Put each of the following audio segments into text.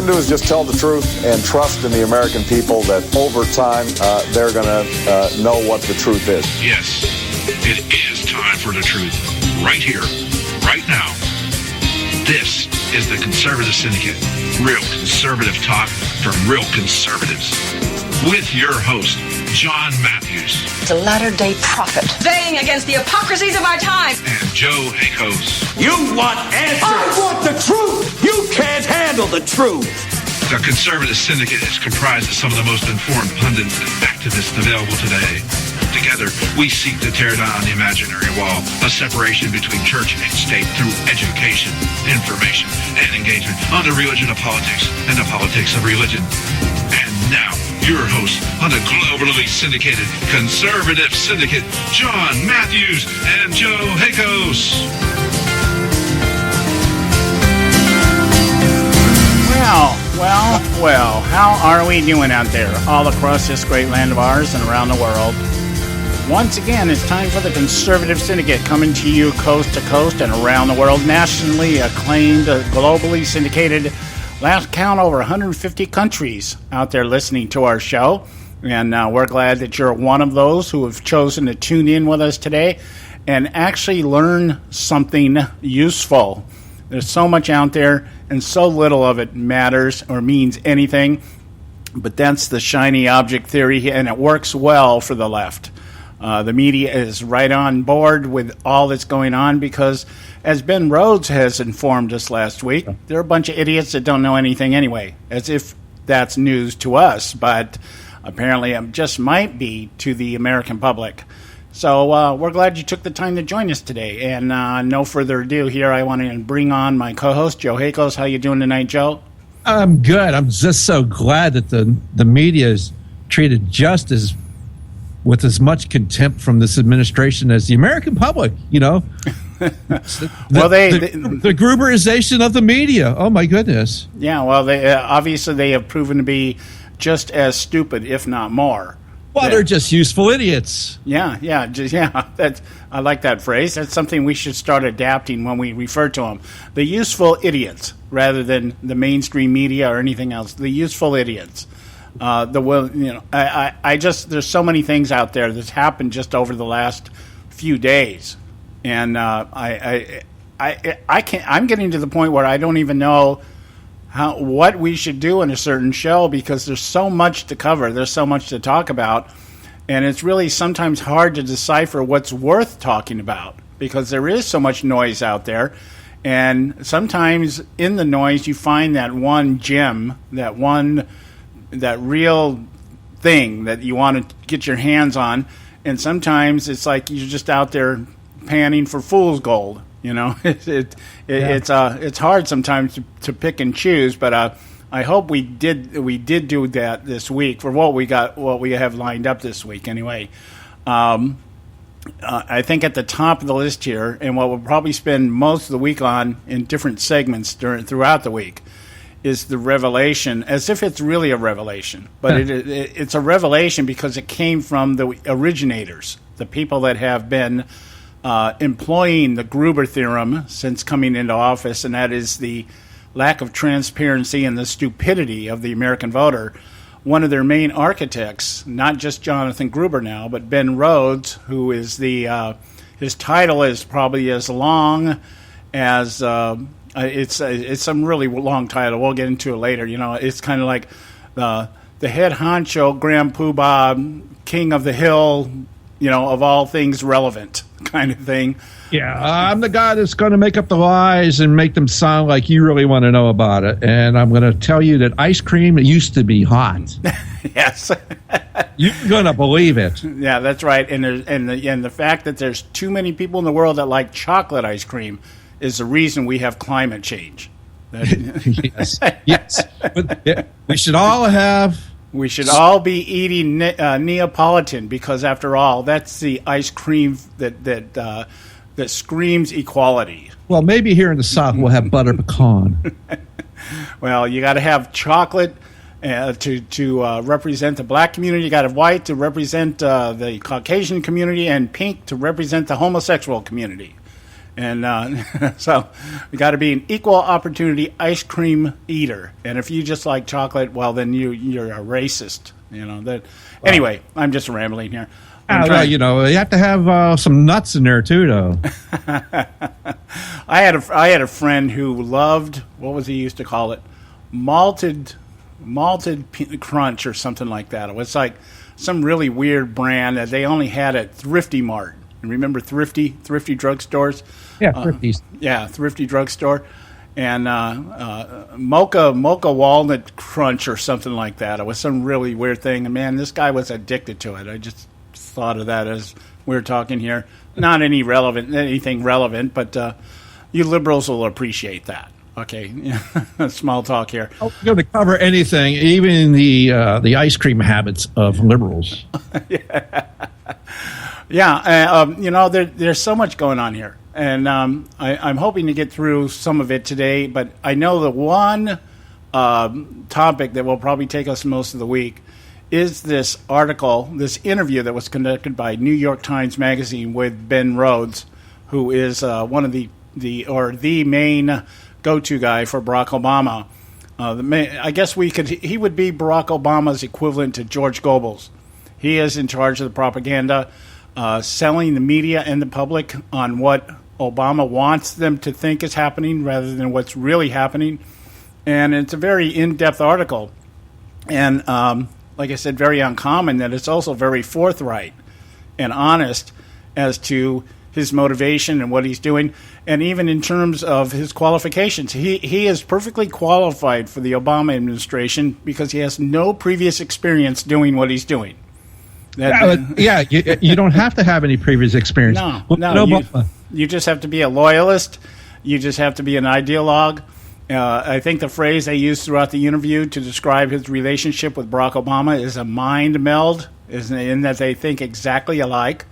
can do is just tell the truth and trust in the American people that over time they're going to know what the truth is. Yes, it is time for the truth. Right here, right now. This is the Conservative Syndicate. Real conservative talk from real conservatives. With your host, John Matthews. The latter-day prophet. Baying against the hypocrisies of our time. And Joe Hakos. You want answers. I want the truth. You can't handle the truth. The Conservative Syndicate is comprised of some of the most informed pundits and activists available today. Together, we seek to tear down the imaginary wall of separation between church and state through education, information, and engagement on the religion of politics and the politics of religion. And now, your host on the globally syndicated Conservative Syndicate, John Matthews and Joe Hakos. Well, how are we doing out there, all across this great land of ours and around the world? Once again, it's time for the Conservative Syndicate, coming to you coast to coast and around the world, nationally acclaimed, globally syndicated. Last count, over 150 countries out there listening to our show, and we're glad that you're one of those who have chosen to tune in with us today and actually learn something useful. There's so much out there, and so little of it matters or means anything, but that's the shiny object theory, and it works well for the left. The media is right on board with all that's going on because, as Ben Rhodes has informed us last week, they're a bunch of idiots that don't know anything anyway, as if that's news to us, but apparently it just might be to the American public. So we're glad you took the time to join us today, and no further ado here, I want to bring on my co-host, Joe Hakos. How you doing tonight, Joe? I'm good. I'm just so glad that the media is treated just as with as much contempt from this administration as the American public, you know. The Gruberization of the media. Oh, my goodness. Yeah, well, they obviously they have proven to be just as stupid, if not more. Well, they're just useful idiots. Yeah. I like that phrase. That's something we should start adapting when we refer to them. The useful idiots, rather than the mainstream media or anything else. The useful idiots. There's so many things out there that's happened just over the last few days, and I'm getting to the point where I don't even know what we should do in a certain show because there's so much to cover, there's so much to talk about, and it's really sometimes hard to decipher what's worth talking about because there is so much noise out there, and sometimes in the noise you find that one gem, that real thing that you want to get your hands on, and sometimes it's like you're just out there panning for fool's gold. You know, it's hard sometimes to pick and choose, but I hope we did do that this week for what we have lined up this week. Anyway, I think at the top of the list here, and what we'll probably spend most of the week on in different segments throughout the week, is the revelation, as if it's really a revelation. But it's a revelation because it came from the originators, the people that have been employing the Gruber theorem since coming into office, and that is the lack of transparency and the stupidity of the American voter. One of their main architects, not just Jonathan Gruber now, but Ben Rhodes, who is his title is probably as long as... It's some really long title. We'll get into it later. You know, it's kind of like the head honcho, Grand Poobah, king of the hill, you know, of all things relevant kind of thing. Yeah, I'm the guy that's going to make up the lies and make them sound like you really want to know about it. And I'm going to tell you that ice cream used to be hot. Yes. You're going to believe it. Yeah, that's right. And the fact that there's too many people in the world that like chocolate ice cream is the reason we have climate change. Yes. But we should all be eating Neapolitan because, after all, that's the ice cream that screams equality. Well, maybe here in the South we'll have butter pecan. Well, you got to have chocolate to represent the black community. You got to have white to represent the Caucasian community, and pink to represent the homosexual community. And so you got to be an equal opportunity ice cream eater. And if you just like chocolate, well, then you're a racist. Anyway, I'm just rambling here. Well, you have to have some nuts in there too, though. I had a friend who loved, what was he used to call it, malted crunch or something like that. It was like some really weird brand that they only had at Thrifty Mart. Remember Thrifty drugstores? Yeah, Thrifties. Thrifty drugstore. And mocha walnut crunch or something like that. It was some really weird thing. And man, this guy was addicted to it. I just thought of that as we were talking here. Not anything relevant, but you liberals will appreciate that. Okay, small talk here. We're going to cover anything, even the ice cream habits of liberals. There's so much going on here, and I'm hoping to get through some of it today. But I know the one topic that will probably take us most of the week is this interview that was conducted by New York Times Magazine with Ben Rhodes, who is one of the main go-to guy for Barack Obama. I guess he would be Barack Obama's equivalent to George Goebbels. He is in charge of the propaganda, selling the media and the public on what Obama wants them to think is happening rather than what's really happening. And it's a very in-depth article. And like I said, very uncommon, that it's also very forthright and honest as to his motivation and what he's doing, and even in terms of his qualifications. He is perfectly qualified for the Obama administration because he has no previous experience doing what he's doing. You don't have to have any previous experience. You just have to be a loyalist. You just have to be an ideologue. I think the phrase they used throughout the interview to describe his relationship with Barack Obama is a mind meld, in that they think exactly alike.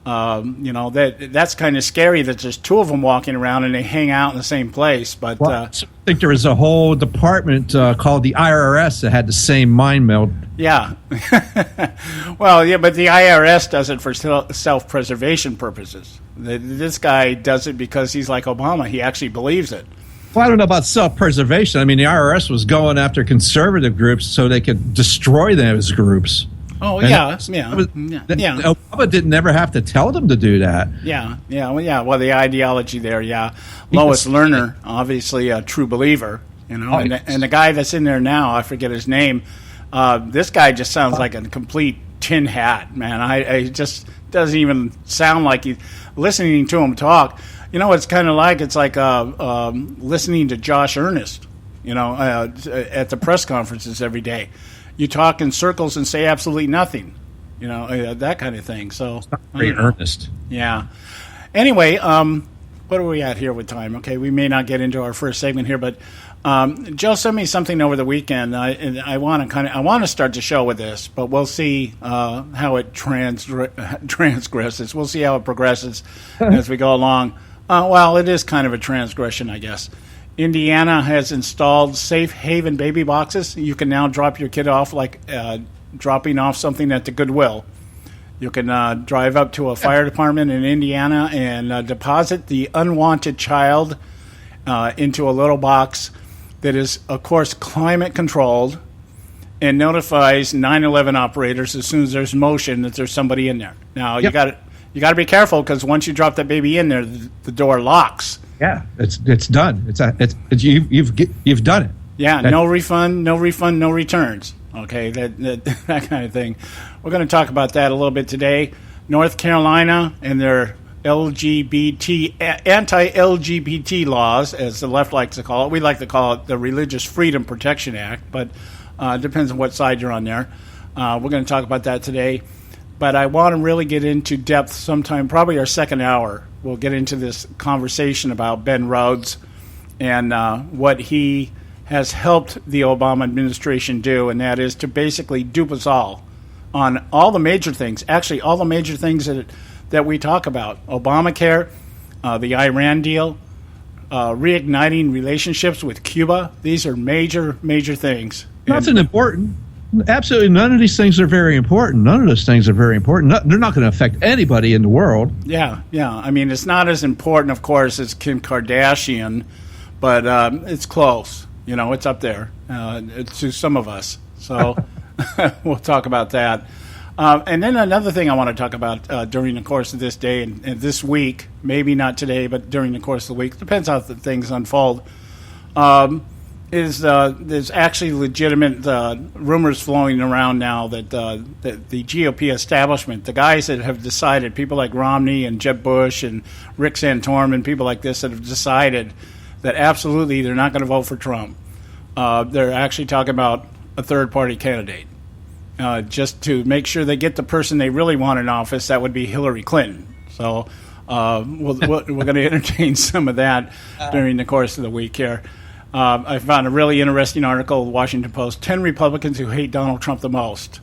That's kind of scary that there's two of them walking around and they hang out in the same place. But I think there was a whole department called the IRS that had the same mind meld. Yeah. But the IRS does it for self-preservation purposes. This guy does it because he's like Obama. He actually believes it. Well, I don't know about self-preservation. I mean, the IRS was going after conservative groups so they could destroy those groups. Oh, and yeah. Obama didn't ever have to tell them to do that. Well, the ideology there, Lois Lerner, obviously a true believer, and the guy that's in there now, I forget his name. This guy just sounds like a complete tin hat, man. I just doesn't even sound like listening to him talk. It's kind of like listening to Josh Earnest, at the press conferences every day. You talk in circles and say absolutely nothing, that kind of thing. So very earnest. Yeah. Anyway, what are we at here with time? Okay, we may not get into our first segment here, but Joe sent me something over the weekend. I want to start the show with this, but we'll see how it transgresses. We'll see how it progresses as we go along. It is kind of a transgression, I guess. Indiana has installed safe haven baby boxes. You can now drop your kid off like dropping off something at the Goodwill. You can drive up to a fire department in Indiana and deposit the unwanted child into a little box that is, of course, climate controlled and notifies 911 operators as soon as there's motion that there's somebody in there. Now, you got to be careful because once you drop that baby in there, the door locks. Yeah, it's done. You've done it. Yeah, no refund, no returns. Okay, that kind of thing. We're going to talk about that a little bit today. North Carolina and their anti-LGBT laws, as the left likes to call it. We like to call it the Religious Freedom Protection Act, but it depends on what side you're on there. We're going to talk about that today. But I want to really get into depth sometime, probably our second hour. We'll get into this conversation about Ben Rhodes and what he has helped the Obama administration do, and that is to basically dupe us all on all the major things, actually all the major things that we talk about. Obamacare, the Iran deal, reigniting relationships with Cuba. These are major, major things. Nothing important. Absolutely. None of these things are very important. None of those things are very important. They're not going to affect anybody in the world. Yeah. I mean, it's not as important, of course, as Kim Kardashian, but it's close. It's up there to some of us. So we'll talk about that. And then another thing I want to talk about during the course of this day and this week, maybe not today, but during the course of the week, depends how things unfold, is there's actually legitimate rumors flowing around now that the GOP establishment, the guys that have decided, people like Romney and Jeb Bush and Rick Santorum and people like this that have decided that absolutely they're not going to vote for Trump. They're actually talking about a third-party candidate. Just to make sure they get the person they really want in office, that would be Hillary Clinton. So we're going to entertain some of that during the course of the week here. I found a really interesting article in the Washington Post, 10 Republicans who hate Donald Trump the most.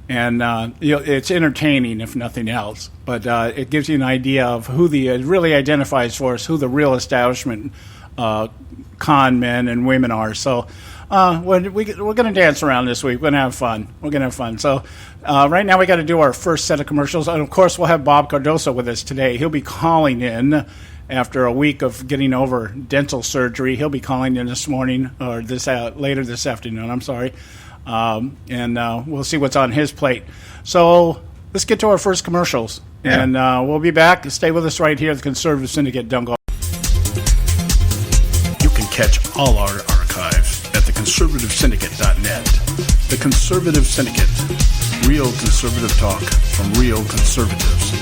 And it's entertaining, if nothing else. But it gives you an idea of who it really identifies for us, who the real establishment con men and women are. So we're going to dance around this week. We're going to have fun. So right now we got to do our first set of commercials. And, of course, we'll have Bob Cardoso with us today. He'll be calling in after a week of getting over dental surgery. He'll be calling in this morning or later this afternoon. I'm sorry. And we'll see what's on his plate. So let's get to our first commercials. Yeah. And we'll be back. Stay with us right here at the Conservative Syndicate. Don't go. You can catch all our archives at theconservativesyndicate.net. The Conservative Syndicate. Real conservative talk from real conservatives.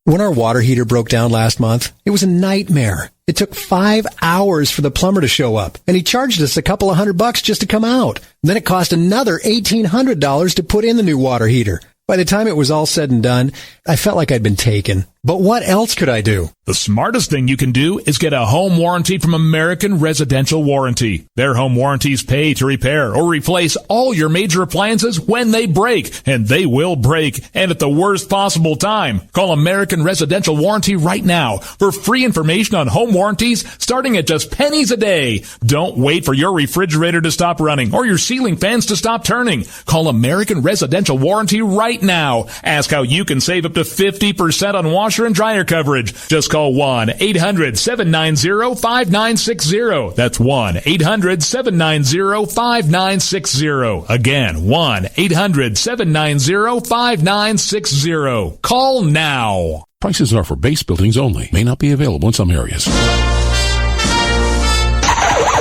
When our water heater broke down last month, it was a nightmare. It took 5 hours for the plumber to show up, and he charged us a couple of $100 just to come out. Then it cost another $1,800 to put in the new water heater. By the time it was all said and done, I felt like I'd been taken. But what else could I do? The smartest thing you can do is get a home warranty from American Residential Warranty. Their home warranties pay to repair or replace all your major appliances when they break, and they will break, and at the worst possible time. Call American Residential Warranty right now for free information on home warranties starting at just pennies a day. Don't wait for your refrigerator to stop running or your ceiling fans to stop turning. Call American Residential Warranty right now. Ask how you can save up to 50% on washer and dryer coverage. Just call 1-800-790-5960. That's 1-800-790-5960. Again, 1-800-790-5960. Call now. Prices are for base buildings only. May not be available in some areas.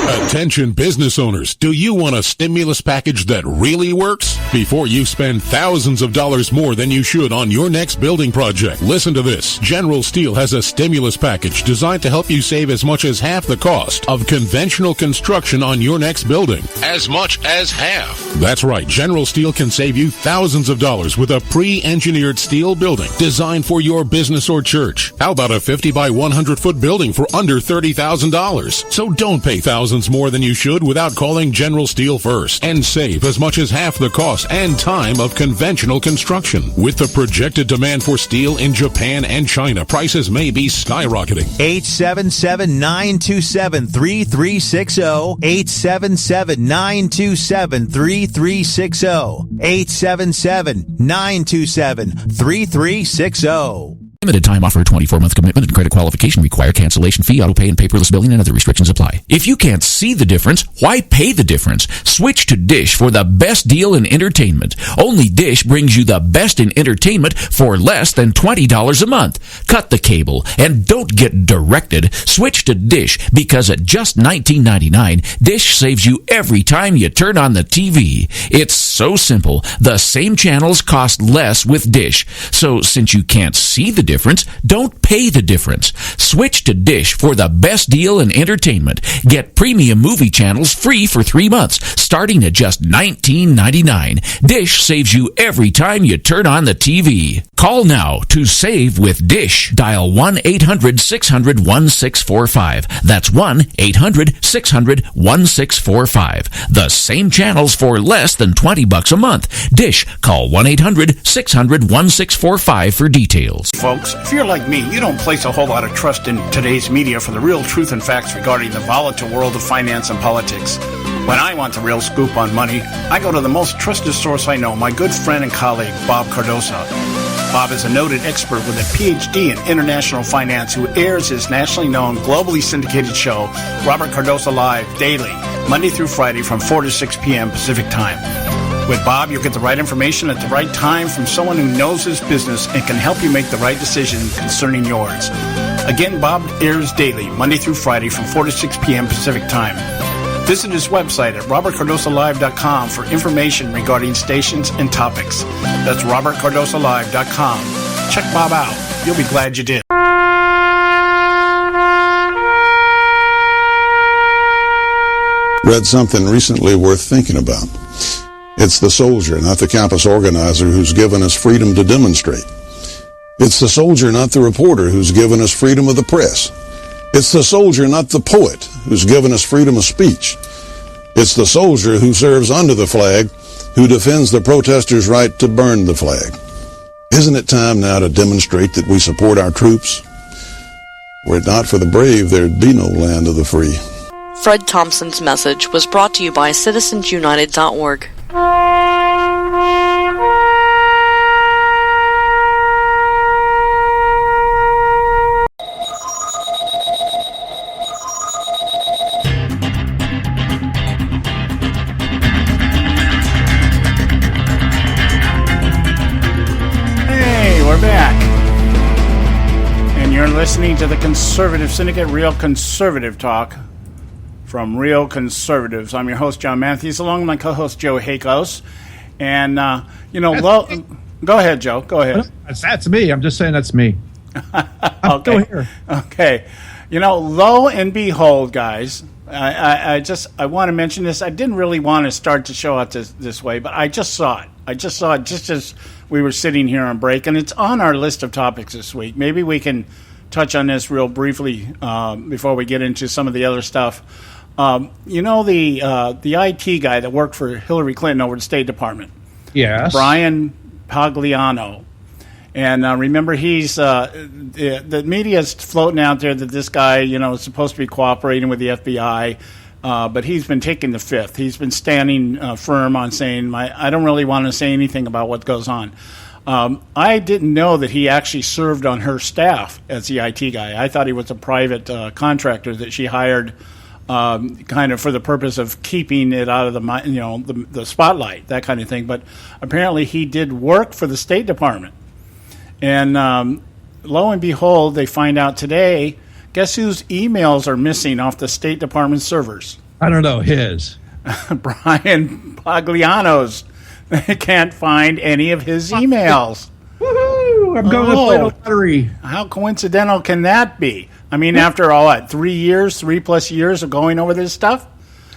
Attention business owners, do you want a stimulus package that really works? Before you spend thousands of dollars more than you should on your next building project, listen to this. General Steel has a stimulus package designed to help you save as much as half the cost of conventional construction on your next building. As much as half. That's right. General Steel can save you thousands of dollars with a pre-engineered steel building designed for your business or church. How about a 50 by 100 foot building for under $30,000? So don't pay thousands more than you should without calling General Steel first and save as much as half the cost and time of conventional construction. With the projected demand for steel in Japan and China, prices may be skyrocketing. 877-927-3360. 877-927-3360. 877-927-3360. Limited time offer, 24-month commitment and credit qualification require cancellation fee, auto pay, and paperless billing and other restrictions apply. If you can't see the difference, why pay the difference? Switch to Dish for the best deal in entertainment. Only Dish brings you the best in entertainment for less than $20 a month. Cut the cable and don't get directed. Switch to Dish because at just $19.99, Dish saves you every time you turn on the TV. It's so simple. The same channels cost less with Dish. So since you can't see the difference, don't pay the difference. Switch to Dish for the best deal in entertainment. Get premium movie channels free for 3 months, starting at just $19.99. Dish saves you every time you turn on the TV. Call now to save with Dish. Dial 1-800-600-1645. That's 1-800-600-1645. The same channels for less than $20 a month. Dish. Call 1-800-600-1645 for details. Folks, if you're like me, you don't place a whole lot of trust in today's media for the real truth and facts regarding the volatile world of finance and politics. When I want the real scoop on money, I go to the most trusted source I know, my good friend and colleague, Bob Cardosa. Bob is a noted expert with a PhD in international finance who airs his nationally known, globally syndicated show, Robert Cardosa Live, daily, Monday through Friday from 4 to 6 p.m. Pacific Time. With Bob, you'll get the right information at the right time from someone who knows his business and can help you make the right decision concerning yours. Again, Bob airs daily, Monday through Friday from 4 to 6 p.m. Pacific Time. Visit his website at robertcardosalive.com for information regarding stations and topics. That's robertcardosalive.com. Check Bob out. You'll be glad you did. Read something recently worth thinking about. It's the soldier, not the campus organizer, who's given us freedom to demonstrate. It's the soldier, not the reporter, who's given us freedom of the press. It's the soldier, not the poet, who's given us freedom of speech. It's the soldier who serves under the flag, who defends the protesters' right to burn the flag. Isn't it time now to demonstrate that we support our troops? Were it not for the brave, there'd be no land of the free. Fred Thompson's message was brought to you by citizensunited.org. Listening to the Conservative Syndicate, Real Conservative Talk from Real Conservatives. I'm your host, John Matthews, along with my co-host, Joe Hakos. And, go ahead, Joe. Go ahead. That's me. I'm just saying that's me. Okay. Go here. Okay. Lo and behold, guys, I want to mention this. I didn't really want to start the show out this way, but I just saw it. Just as we were sitting here on break, and it's on our list of topics this week. Maybe we can touch on this real briefly before we get into some of the other stuff. The IT guy that worked for Hillary Clinton over the State Department. Yes. Brian Pagliano. And remember, he's the media's floating out there that this guy, is supposed to be cooperating with the FBI, but he's been taking the fifth. He's been standing firm on saying, I don't really want to say anything about what goes on. I didn't know that he actually served on her staff as the IT guy. I thought he was a private contractor that she hired kind of for the purpose of keeping it out of the spotlight, that kind of thing. But apparently he did work for the State Department. And lo and behold, they find out today, guess whose emails are missing off the State Department servers? I don't know, his. Brian Pagliano's. They can't find any of his emails. Woohoo! I'm going to play the lottery. How coincidental can that be? I mean, after all, 3 plus years of going over this stuff?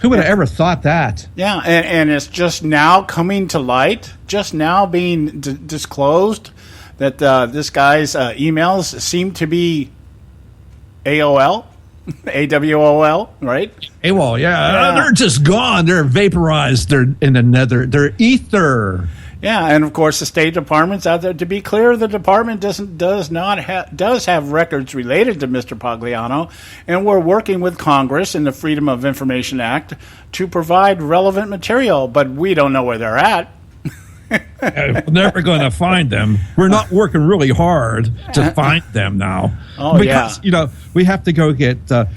Who would have ever thought that? Yeah, and it's just now coming to light, just now being disclosed that this guy's emails seem to be AOL. AWOL, right? AWOL, yeah. They're just gone. They're vaporized. They're in the nether. They're ether. Yeah, and of course the State Department's out there. To be clear, the department does have records related to Mr. Pagliano, and we're working with Congress and the Freedom of Information Act to provide relevant material, but we don't know where they're at. We're never going to find them. We're not working really hard to find them now. Oh, because, we have to go get a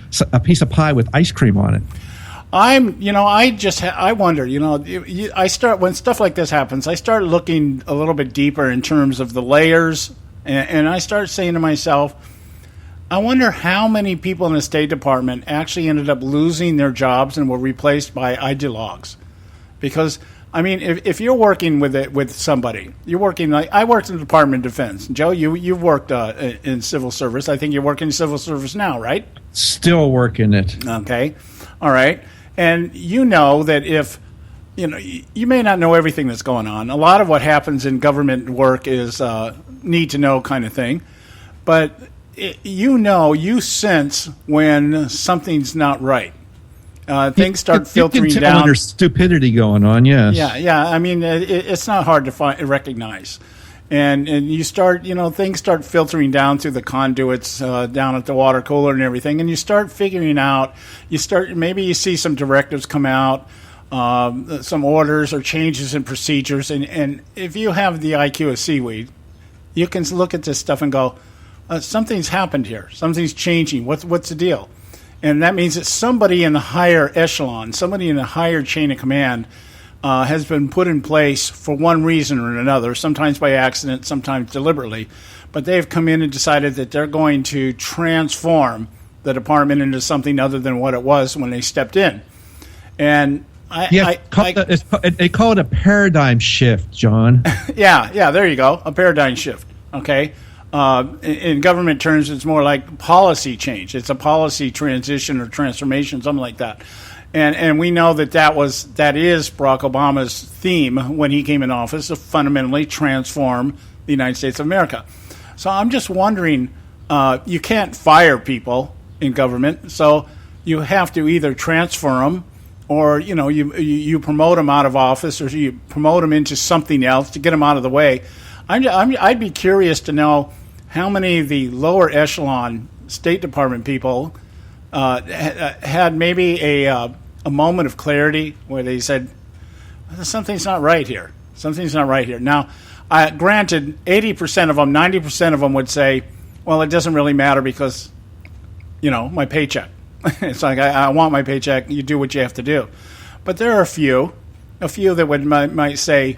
piece of pie with ice cream on it. I wonder, I start, when stuff like this happens, I start looking a little bit deeper in terms of the layers, and I start saying to myself, I wonder how many people in the State Department actually ended up losing their jobs and were replaced by ideologues. Because I mean, if you're working with somebody, you're working like I worked in the Department of Defense. Joe, you've worked in civil service. I think you're working in civil service now, right? Still working it. Okay, all right. And you know that if you may not know everything that's going on. A lot of what happens in government work is need to know kind of thing. But you sense when something's not right. Things start filtering you can tell down. when there's stupidity going on. Yes. Yeah. I mean, it's not hard to recognize, and you start, things start filtering down through the conduits down at the water cooler and everything, and you start figuring out. Maybe you see some directives come out, some orders or changes in procedures, and if you have the IQ of seaweed, you can look at this stuff and go, something's happened here. Something's changing. What's the deal? And that means that somebody in the higher echelon, somebody in the higher chain of command, has been put in place for one reason or another, sometimes by accident, sometimes deliberately. But they've come in and decided that they're going to transform the department into something other than what it was when they stepped in. And they call it a paradigm shift, John. Yeah, there you go, a paradigm shift, okay? In government terms, it's more like policy change. It's a policy transition or transformation, something like that. And we know that is Barack Obama's theme when he came in office, to fundamentally transform the United States of America. So I'm just wondering, you can't fire people in government, so you have to either transfer them, or you promote them out of office, or you promote them into something else to get them out of the way. I'd be curious to know how many of the lower echelon State Department people had maybe a moment of clarity where they said, something's not right here. Something's not right here. Now, granted, 80% of them, 90% of them would say, well, it doesn't really matter because, my paycheck. It's like, I want my paycheck. You do what you have to do. But there are a few that might say,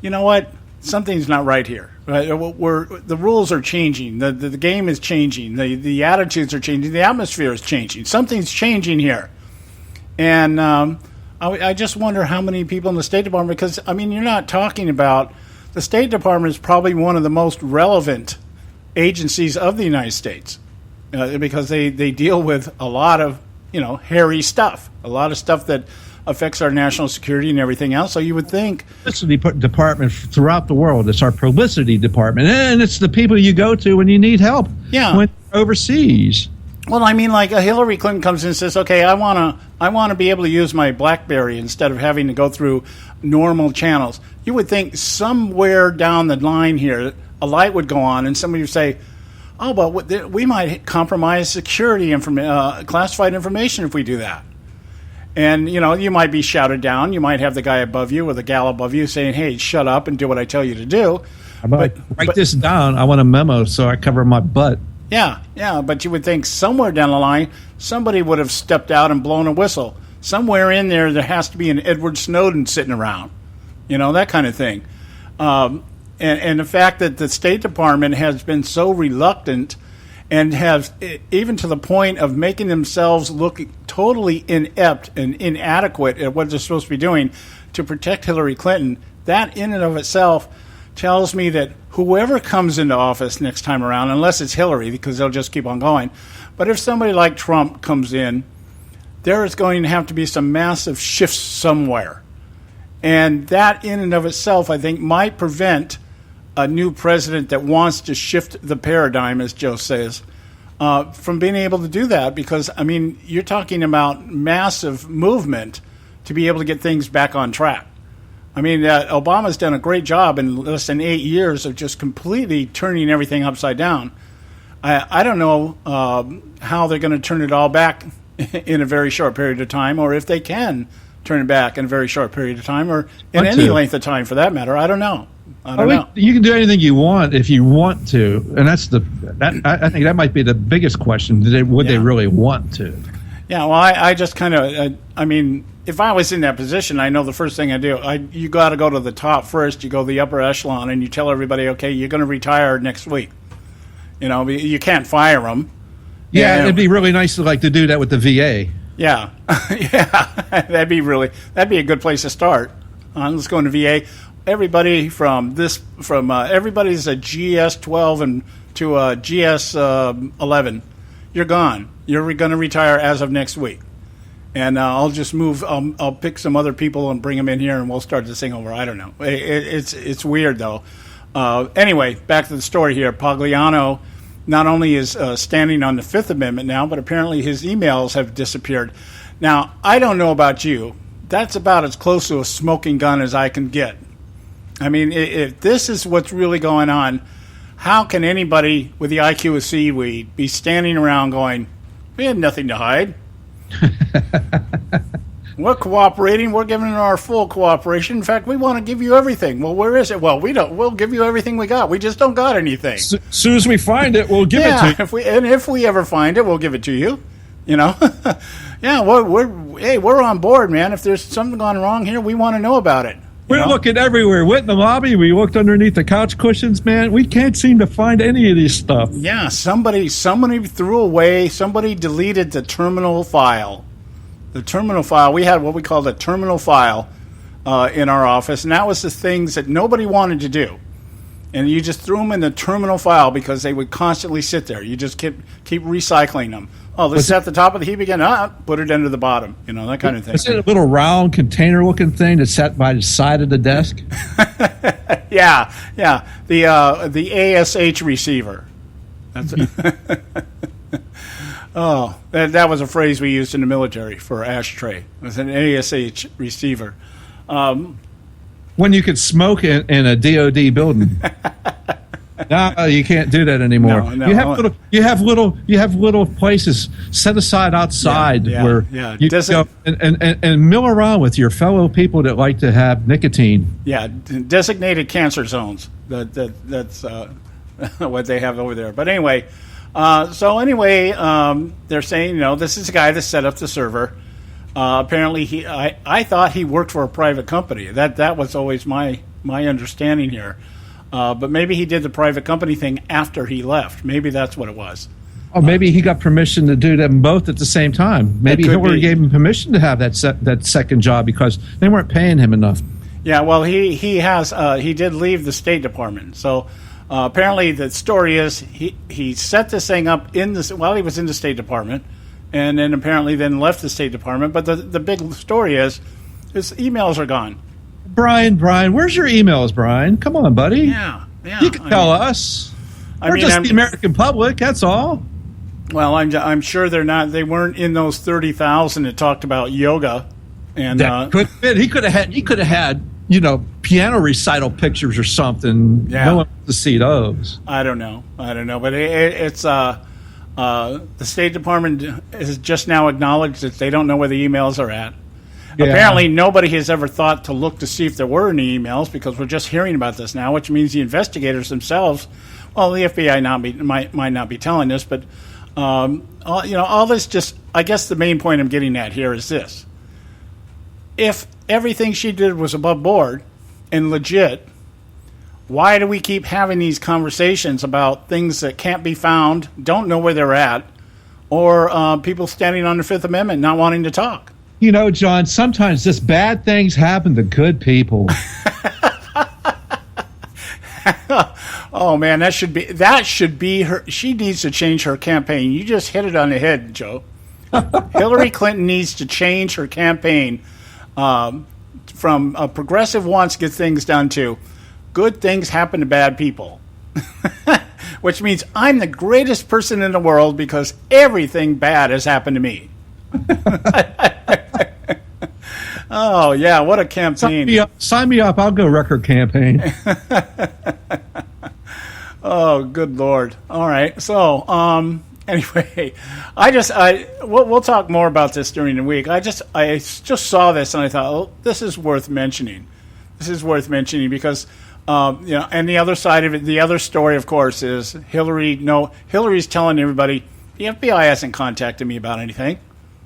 you know what? Something's not right here. Right? The rules are changing. The game is changing. The attitudes are changing. The atmosphere is changing. Something's changing here. And I just wonder how many people in the State Department, because, you're not talking about, the State Department is probably one of the most relevant agencies of the United States because they deal with a lot of, hairy stuff, a lot of stuff that affects our national security and everything else. So you would think publicity department throughout the world. It's our publicity department, and it's the people you go to when you need help. Yeah, when you're overseas. Well, like a Hillary Clinton comes in and says, "Okay, I want to be able to use my BlackBerry instead of having to go through normal channels." You would think somewhere down the line here, a light would go on, and somebody would say, "Oh, but we might compromise security classified information if we do that." And, you might be shouted down. You might have the guy above you or the gal above you saying, hey, shut up and do what I tell you to do. Write this down. I want a memo so I cover my butt. Yeah. But you would think somewhere down the line, somebody would have stepped out and blown a whistle. Somewhere in there has to be an Edward Snowden sitting around. That kind of thing. And the fact that the State Department has been so reluctant and have, even to the point of making themselves look totally inept and inadequate at what they're supposed to be doing to protect Hillary Clinton, that in and of itself tells me that whoever comes into office next time around, unless it's Hillary, because they'll just keep on going, but if somebody like Trump comes in, there is going to have to be some massive shifts somewhere. And that in and of itself, I think, might prevent a new president that wants to shift the paradigm, as Joe says, from being able to do that. Because, you're talking about massive movement to be able to get things back on track. Obama's done a great job in less than 8 years of just completely turning everything upside down. I don't know how they're going to turn it all back in a very short period of time, or if they can turn it back in a very short period of time, or in any length of time for that matter. I don't know. You can do anything you want if you want to, and I think that might be the biggest question. Would they really want to? Yeah, well, I just kind of, if I was in that position, I know the first thing I do, you got to go to the top first. You go to the upper echelon, and you tell everybody, okay, you're going to retire next week. You can't fire them. Yeah, it'd be really nice to do that with the VA. Yeah, that'd be a good place to start. Let's go into VA. Everybody everybody's a GS-12 and to a GS-11. You're gone. You're going to retire as of next week. And I'll just move. I'll pick some other people and bring them in here, and we'll start this thing over. I don't know. It's weird though. Anyway, back to the story here. Pagliano not only is standing on the Fifth Amendment now, but apparently his emails have disappeared. Now, I don't know about you. That's about as close to a smoking gun as I can get. I mean, if this is what's really going on, how can anybody with the IQ of seaweed be standing around going, we had nothing to hide? We're cooperating. We're giving it our full cooperation. In fact, we want to give you everything. Well, where is it? Well, we don't. We'll give you everything we got. We just don't got anything. As soon as we find it, we'll give it to you. If we ever find it, we'll give it to you. You know, yeah. We're on board, man. If there's something gone wrong here, we want to know about it. We're looking everywhere. Went in the lobby. We looked underneath the couch cushions, man. We can't seem to find any of this stuff. Yeah, somebody threw away. Somebody deleted the terminal file. The terminal file. We had what we called a terminal file in our office, and that was the things that nobody wanted to do. And you just threw them in the terminal file because they would constantly sit there. You just keep recycling them. Oh, this is at the top of the heap again. Put it into the bottom. You know, that kind of thing. Is it a little round container-looking thing that's sat by the side of the desk? Yeah. The ASH receiver. That's it. Oh, that was a phrase we used in the military for ashtray. It was an ASH receiver. When you could smoke in a DOD building. No, you can't do that anymore. No. You have little places set aside outside where you go and mill around with your fellow people that like to have nicotine. Yeah, designated cancer zones. That's what they have over there. But anyway, they're saying, this is a guy that set up the server. Apparently, I thought he worked for a private company. That was always my understanding here. But maybe he did the private company thing after he left. Maybe that's what it was. Oh, maybe he got permission to do them both at the same time. Maybe Hillary gave him permission to have that second job because they weren't paying him enough. Yeah, well, he did leave the State Department. So apparently the story is he set this thing up while he was in the State Department, and then apparently then left the State Department. But the big story is his emails are gone. Brian, where's your emails, Brian? Come on, buddy. Yeah. You can tell us. We're just the American public, that's all. Well, I'm sure they're not. They weren't in those 30,000 that talked about yoga. And he could have had piano recital pictures or something. Yeah. No one wants to see those. I don't know, but it's the State Department has just now acknowledged that they don't know where the emails are at. Yeah. Apparently, nobody has ever thought to look to see if there were any emails because we're just hearing about this now, which means the investigators themselves, well, the FBI might not be telling us, but all this just, I guess the main point I'm getting at here is this. If everything she did was above board and legit, why do we keep having these conversations about things that can't be found, don't know where they're at, or people standing on the Fifth Amendment not wanting to talk? John, sometimes just bad things happen to good people. Oh man, that should be her. She needs to change her campaign. You just hit it on the head, Joe. Hillary Clinton needs to change her campaign from a progressive wants to get things done to good things happen to bad people. Which means I'm the greatest person in the world because everything bad has happened to me. Oh yeah, what a campaign! Sign me up. I'll go record campaign. Oh, good Lord! All right, so anyway, we'll talk more about this during the week. I just saw this and I thought, oh, this is worth mentioning. This is worth mentioning because and the other side of it, the other story, of course, is Hillary's telling everybody the FBI hasn't contacted me about anything.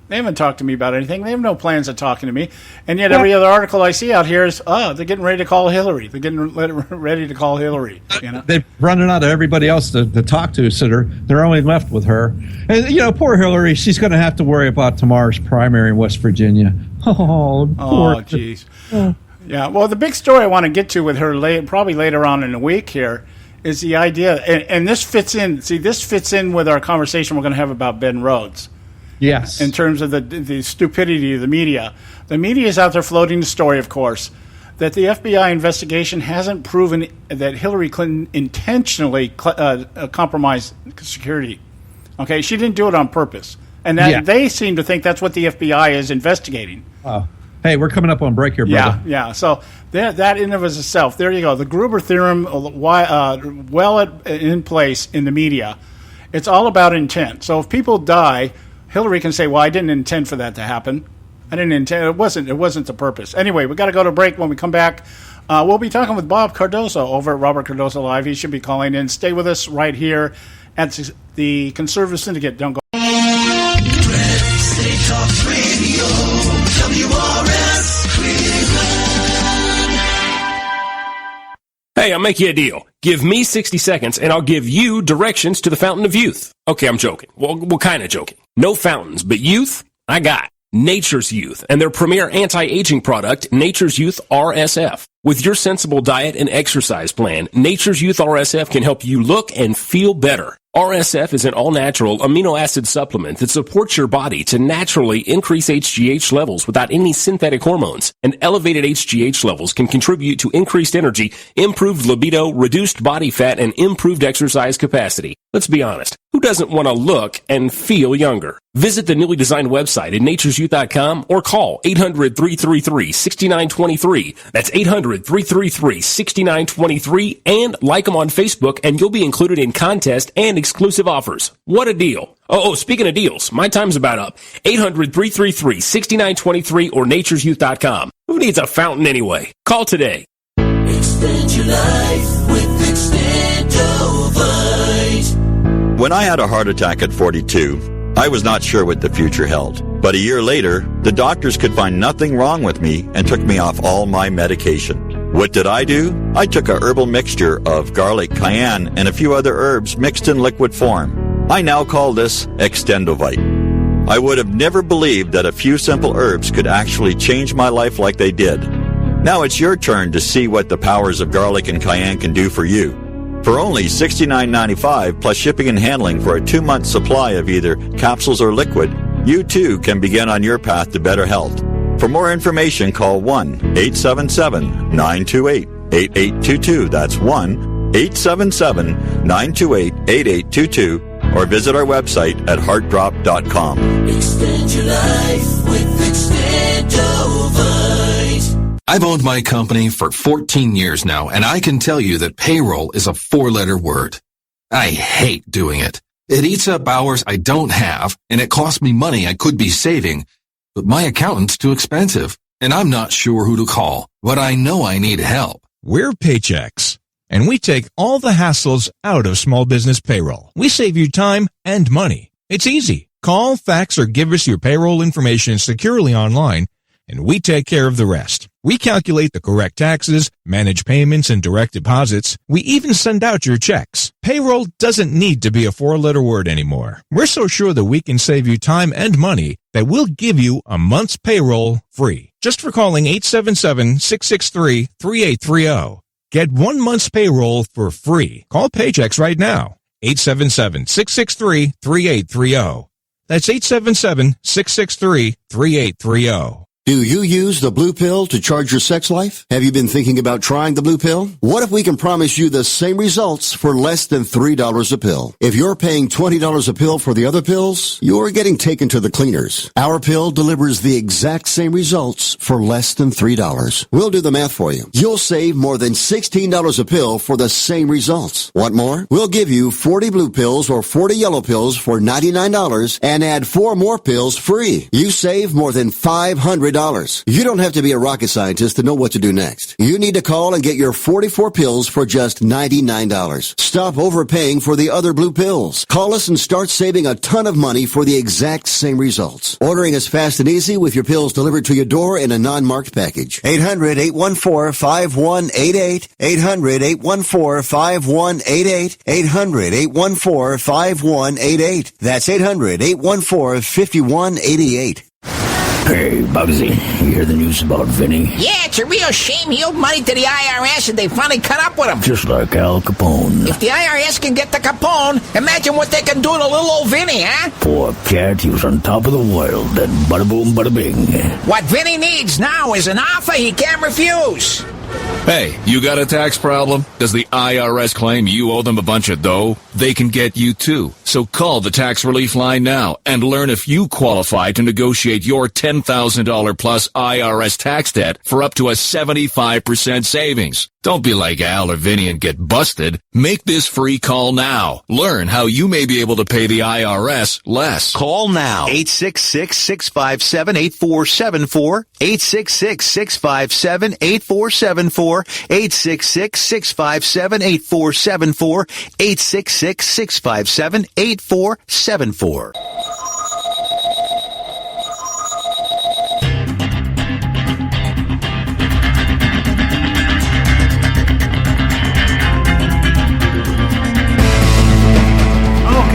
They haven't talked to me about anything. They have no plans of talking to me. And yet every other article I see out here is, they're getting ready to call Hillary. They're getting ready to call Hillary. They're running out of everybody else to talk to, so they're only left with her. And, poor Hillary, she's going to have to worry about tomorrow's primary in West Virginia. Oh, jeez. Yeah, well, the big story I want to get to with her probably later on in the week here is the idea, and this fits in with our conversation we're going to have about Ben Rhodes. Yes. In terms of the stupidity of the media. The media is out there floating the story, of course, that the FBI investigation hasn't proven that Hillary Clinton intentionally compromised security. Okay, she didn't do it on purpose. And they seem to think that's what the FBI is investigating. Hey, we're coming up on break here, brother. Yeah. So that in of itself, there you go. The Gruber theorem, in place in the media. It's all about intent. So if people die, Hillary can say, "Well, I didn't intend for that to happen. I didn't intend. It wasn't the purpose." Anyway, we got to go to break. When we come back, we'll be talking with Bob Cardoso over at Robert Cardoso Live. He should be calling in. Stay with us right here at the Conservative Syndicate. Don't go. Talk Radio, WRS Cleveland. Hey, I'll make you a deal. Give me 60 seconds and I'll give you directions to the Fountain of Youth. Okay, I'm joking. Well, kind of joking. No fountains, but youth, I got Nature's Youth and their premier anti-aging product, Nature's Youth RSF. With your sensible diet and exercise plan, Nature's Youth RSF can help you look and feel better. RSF is an all-natural amino acid supplement that supports your body to naturally increase HGH levels without any synthetic hormones. And elevated HGH levels can contribute to increased energy, improved libido, reduced body fat, and improved exercise capacity. Let's be honest. Who doesn't want to look and feel younger? Visit the newly designed website at naturesyouth.com or call 800-333-6923. That's 800-333-6923 and like them on Facebook and you'll be included in contest and exclusive offers. What a deal. Oh, speaking of deals, my time's about up. 800-333-6923 or naturesyouth.com. Who needs a fountain anyway? Call today. Extend your life with Extendovite. When I had a heart attack at 42, I was not sure what the future held. But a year later, the doctors could find nothing wrong with me and took me off all my medication. What did I do? I took a herbal mixture of garlic, cayenne, and a few other herbs mixed in liquid form. I now call this Extendovite. I would have never believed that a few simple herbs could actually change my life like they did. Now it's your turn to see what the powers of garlic and cayenne can do for you. For only $69.95 plus shipping and handling for a 2-month supply of either capsules or liquid, you too can begin on your path to better health. For more information, call 1-877-928-8822. That's 1-877-928-8822. Or visit our website at heartdrop.com. Extend your life with Extendovite. I've owned my company for 14 years now, and I can tell you that payroll is a 4-letter word. I hate doing it. It eats up hours I don't have, and it costs me money I could be saving. But my accountant's too expensive, and I'm not sure who to call, but I know I need help. We're Paychex, and we take all the hassles out of small business payroll. We save you time and money. It's easy. Call, fax, or give us your payroll information securely online, and we take care of the rest. We calculate the correct taxes, manage payments and direct deposits. We even send out your checks. Payroll doesn't need to be a 4-letter word anymore. We're so sure that we can save you time and money that we'll give you a month's payroll free. Just for calling 877-663-3830. Get 1 month's payroll for free. Call Paychex right now. 877-663-3830. That's 877-663-3830. Do you use the blue pill to charge your sex life? Have you been thinking about trying the blue pill? What if we can promise you the same results for less than $3 a pill? If you're paying $20 a pill for the other pills, you're getting taken to the cleaners. Our pill delivers the exact same results for less than $3. We'll do the math for you. You'll save more than $16 a pill for the same results. Want more? We'll give you 40 blue pills or 40 yellow pills for $99 and add 4 more pills free. You save more than $500. You don't have to be a rocket scientist to know what to do next. You need to call and get your 44 pills for just $99. Stop overpaying for the other blue pills. Call us and start saving a ton of money for the exact same results. Ordering is fast and easy with your pills delivered to your door in a non-marked package. 800-814-5188. 800-814-5188. 800-814-5188. That's 800-814-5188. Hey, Bugsy, you hear the news about Vinny? Yeah, it's a real shame he owed money to the IRS and they finally cut up with him. Just like Al Capone. If the IRS can get to Capone, imagine what they can do to little old Vinny, huh? Poor cat, he was on top of the world, then bada boom, bada bing. What Vinny needs now is an offer he can't refuse. Hey, you got a tax problem? Does the IRS claim you owe them a bunch of dough? They can get you too. So call the tax relief line now and learn if you qualify to negotiate your $10,000 plus IRS tax debt for up to a 75% savings. Don't be like Al or Vinny and get busted. Make this free call now. Learn how you may be able to pay the IRS less. Call now. 866-657-8474. 866-657-8474. 866-657-8474. 866-657-8474.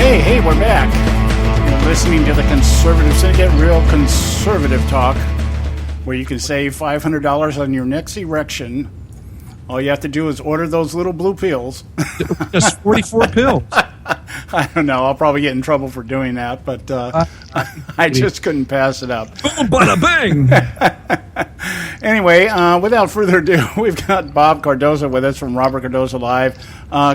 Hey, we're back. You're listening to the Conservative Syndicate, real conservative talk, where you can save $500 on your next erection. All you have to do is order those little blue pills. Just 44 pills. I don't know. I'll probably get in trouble for doing that, but I just couldn't pass it up. Boom, bada bang! Anyway, without further ado, we've got Bob Cardoza with us from Robert Cardoza Live,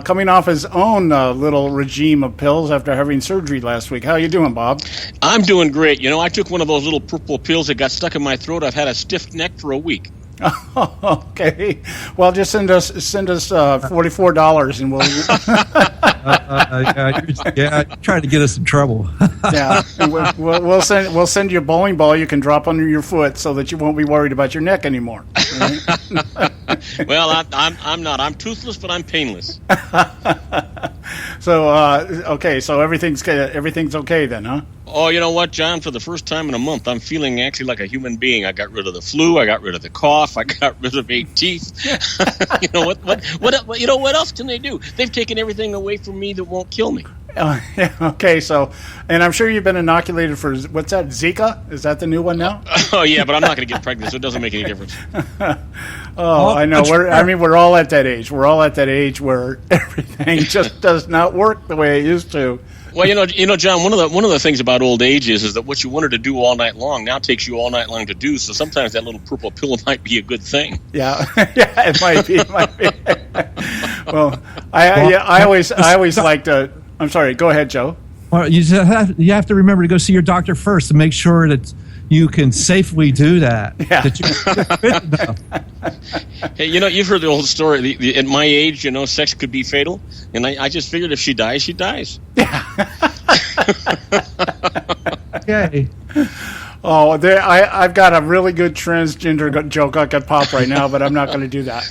coming off his own little regime of pills after having surgery last week. How you doing, Bob? I'm doing great. You know, I took one of those little purple pills that got stuck in my throat. I've had a stiff neck for a week. Okay. Well, just send us $44 and we'll. You're trying to get us in trouble. Yeah, and we'll send you a bowling ball you can drop under your foot so that you won't be worried about your neck anymore. Right? Well, I'm not. I'm toothless, but I'm painless. So okay, so everything's okay then, huh? Oh, you know what, John? For the first time in a month, I'm feeling actually like a human being. I got rid of the flu. I got rid of the cough. I got rid of 8 teeth. You know what? You know what else can they do? They've taken everything away from me that won't kill me. Yeah, okay, so, and I'm sure you've been inoculated for, what's that, Zika? Is that the new one now? Oh, yeah, but I'm not going to get pregnant, so it doesn't make any difference. I know. We're all at that age. We're all at that age where everything just does not work the way it used to. Well, you know, John. One of the things about old age is that what you wanted to do all night long now takes you all night long to do. So sometimes that little purple pill might be a good thing. Yeah, yeah, it might be. Well, I always like to. I'm sorry. Go ahead, Joe. Well, you have to remember to go see your doctor first to make sure that you can safely do that. Yeah. That you fit enough. Hey, you know, you've heard the old story. At my age, you know, sex could be fatal, and I just figured if she dies, she dies. Okay. Oh, I've got a really good transgender joke I could pop right now, but I'm not going to do that.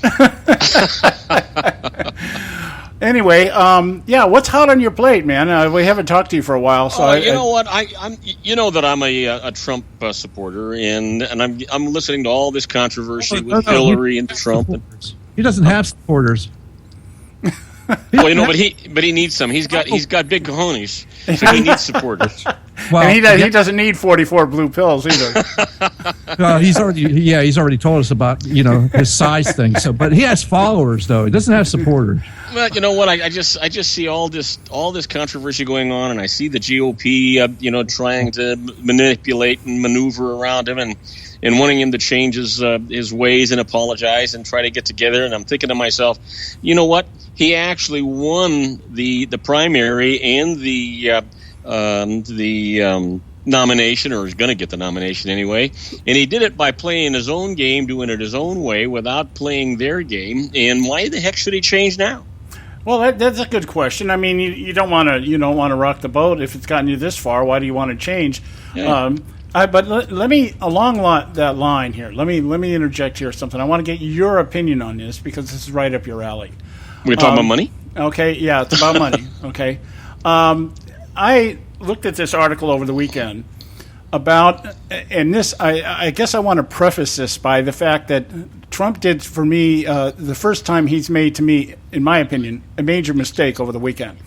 Anyway, yeah, what's hot on your plate, man? We haven't talked to you for a while, so you know what? I'm you know that I'm a Trump supporter, and I'm listening to all this controversy with Hillary and Trump. He doesn't have supporters. Well, you know, but he needs some. He's got big cojones, so he needs supporters. Well, and he doesn't need 44 blue pills either. He's already told us about his size thing. So, but he has followers though. He doesn't have supporters. Well, you know what? I just see all this controversy going on, and I see the GOP, trying to manipulate and maneuver around him, and wanting him to change his ways and apologize and try to get together. And I'm thinking to myself, you know what? He actually won the primary and the nomination, or is going to get the nomination anyway. And he did it by playing his own game, doing it his own way, without playing their game. And why the heck should he change now? Well, that's a good question. I mean, you don't want to rock the boat if it's gotten you this far. Why do you want to change? Yeah. But let me along that line here. Let me interject here something. I want to get your opinion on this because this is right up your alley. We're talking about money? Okay, yeah, it's about money. Okay. I looked at this article over the weekend about, and this, I guess I want to preface this by the fact that Trump did for me, the first time he's made, to me, in my opinion, a major mistake over the weekend.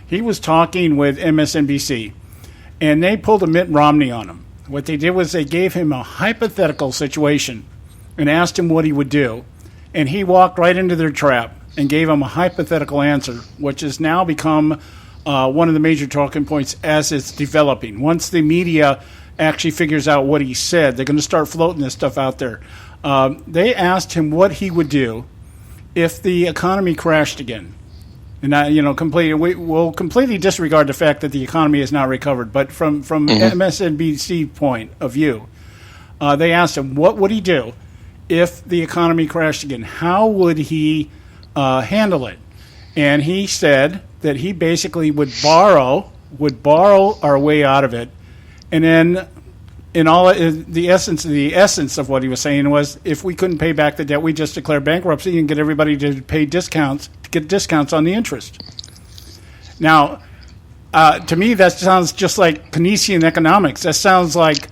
He was talking with MSNBC, and they pulled a Mitt Romney on him. What they did was they gave him a hypothetical situation and asked him what he would do. And he walked right into their trap and gave him a hypothetical answer, which has now become one of the major talking points as it's developing. Once the media actually figures out what he said, they're going to start floating this stuff out there. They asked him what he would do if the economy crashed again. And we'll completely disregard the fact that the economy has not recovered. But from MSNBC point of view, they asked him what would he do if the economy crashed again. How would he handle it? And he said that he basically would borrow our way out of it, and then in all the essence of what he was saying was, if we couldn't pay back the debt, we just declare bankruptcy and get everybody to pay discounts on the interest. Now, to me, that sounds just like Keynesian economics. That sounds like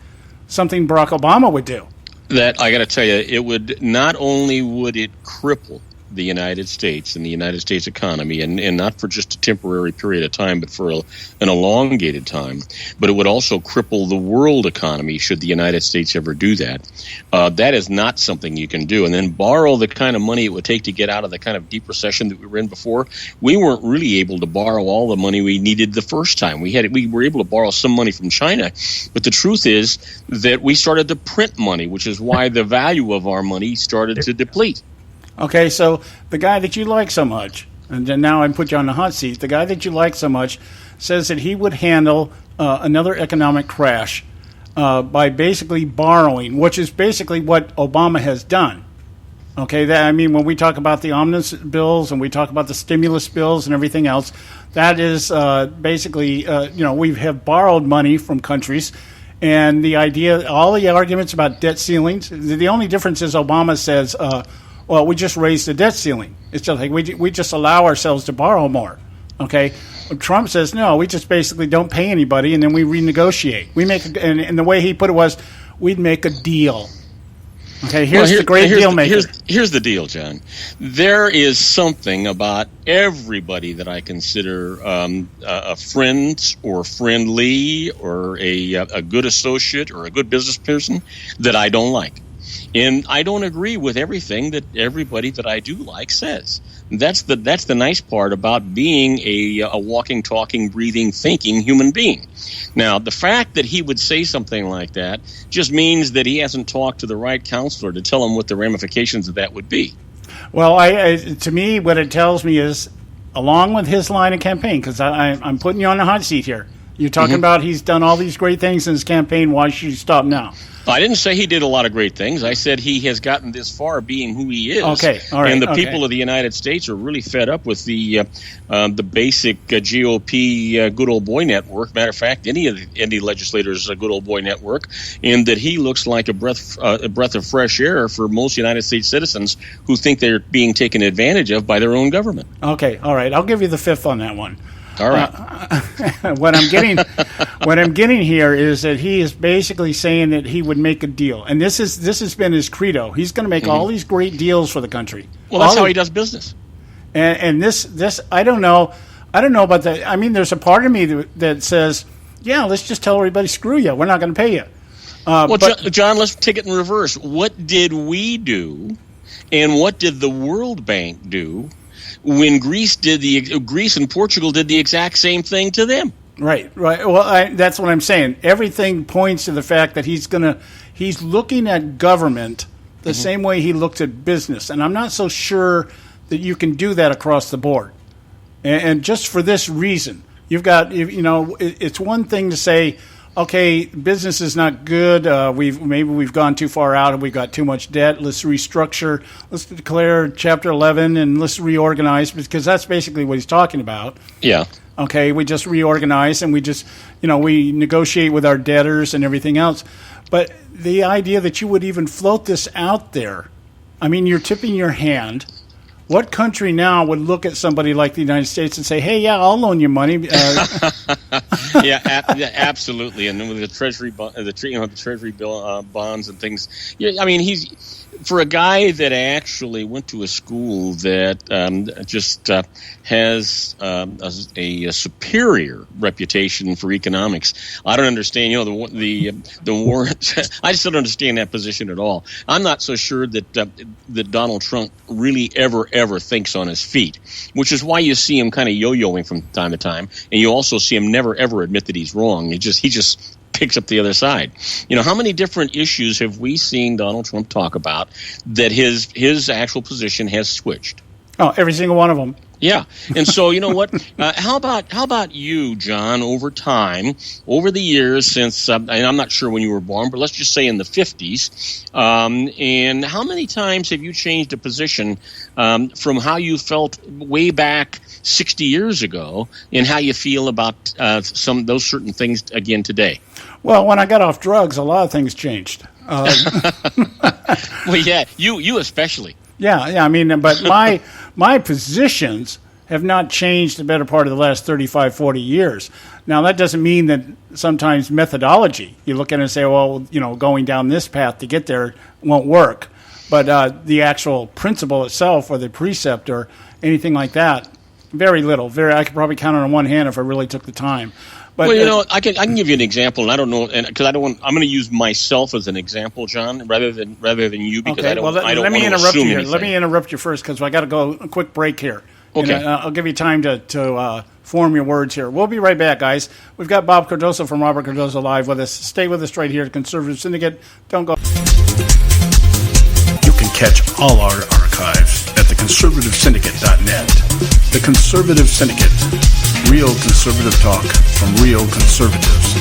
something Barack Obama would do. That, I got to tell you, it would not only would it cripple the United States and the United States economy, and not for just a temporary period of time, but for an elongated time. But it would also cripple the world economy should the United States ever do that. That is not something you can do. And then borrow the kind of money it would take to get out of the kind of deep recession that we were in before. We weren't really able to borrow all the money we needed the first time. We were able to borrow some money from China, but the truth is that we started to print money, which is why the value of our money started to deplete. Okay, so the guy that you like so much, and then now I put you on the hot seat, the guy that you like so much says that he would handle another economic crash by basically borrowing, which is basically what Obama has done. Okay, when we talk about the omnibus bills and we talk about the stimulus bills and everything else, that is basically, we have borrowed money from countries. And the idea, all the arguments about debt ceilings, the only difference is Obama says, well, we just raised the debt ceiling. It's just like we just allow ourselves to borrow more. Okay, Trump says no. We just basically don't pay anybody, and then we renegotiate. And the way he put it was, we'd make a deal. Okay, here's the great deal maker. Here's the deal, John. There is something about everybody that I consider a friend or friendly or a good associate or a good business person that I don't like. And I don't agree with everything that everybody that I do like says. That's the nice part about being a walking, talking, breathing, thinking human being. Now, the fact that he would say something like that just means that he hasn't talked to the right counselor to tell him what the ramifications of that would be. Well, to me, what it tells me is, along with his line of campaign, because I'm putting you on the hot seat here. You're talking about he's done all these great things in his campaign. Why should you stop now? I didn't say he did a lot of great things. I said he has gotten this far being who he is. Okay, all right. And the people of the United States are really fed up with the basic GOP good old boy network. Matter of fact, any legislators a good old boy network, and that he looks like a breath of fresh air for most United States citizens who think they're being taken advantage of by their own government. Okay, all right. I'll give you the fifth on that one. All right. What I'm getting here is that he is basically saying that he would make a deal, and this has been his credo. He's going to make all these great deals for the country. Well, that's how he does business. And this I don't know about that. I mean, there's a part of me that says, yeah, let's just tell everybody, screw you, we're not going to pay you. John, let's take it in reverse. What did we do, and what did the World Bank do when Greece and Portugal did the exact same thing to them? Right. Well, that's what I'm saying. Everything points to the fact that he's looking at government the same way he looks at business, and I'm not so sure that you can do that across the board. And just for this reason, you've got, it's one thing to say, okay, business is not good. We've gone too far out and we've got too much debt. Let's restructure. Let's declare Chapter 11 and let's reorganize, because that's basically what he's talking about. Yeah. Okay, we just reorganize and we just, we negotiate with our debtors and everything else. But the idea that you would even float this out there, I mean, you're tipping your hand. What country now would look at somebody like the United States and say, "Hey, yeah, I'll loan you money"? Yeah, absolutely. And with the Treasury, the Treasury bill bonds and things. Yeah, I mean, for a guy that actually went to a school that just has a superior reputation for economics, I don't understand. The war. I just don't understand that position at all. I'm not so sure that Donald Trump really ever thinks on his feet, which is why you see him kind of yo-yoing from time to time, and you also see him never ever admit that he's wrong. He just picks up the other side. How many different issues have we seen Donald Trump talk about that his actual position has switched? Oh, every single one of them. Yeah. And so, you know what? How about you, John, over time, over the years since, and I'm not sure when you were born, but let's just say in the 50s, and how many times have you changed a position from how you felt way back 60 years ago and how you feel about some of those certain things again today? Well, when I got off drugs, a lot of things changed. Well, yeah, you especially. Yeah. I mean, but my positions have not changed the better part of the last 35, 40 years. Now, that doesn't mean that sometimes methodology, you look at it and say, well, going down this path to get there won't work. But the actual principle itself or the precept or anything like that, very little. I could probably count it on one hand if I really took the time. But, well, I can give you an example, and I don't know, because I don't want. I'm going to use myself as an example, John, rather than you, because I don't. Let me want to interrupt assume you here. anything. Let me interrupt you first because I got to go a quick break here. Okay. And, I'll give you time to form your words here. We'll be right back, guys. We've got Bob Cardoso from Robert Cardoso Live with us. Stay with us right here at Conservative Syndicate. Don't go. You can catch all our archives at theconservativesyndicate.net. The Conservative Syndicate. Real conservative talk from real conservatives.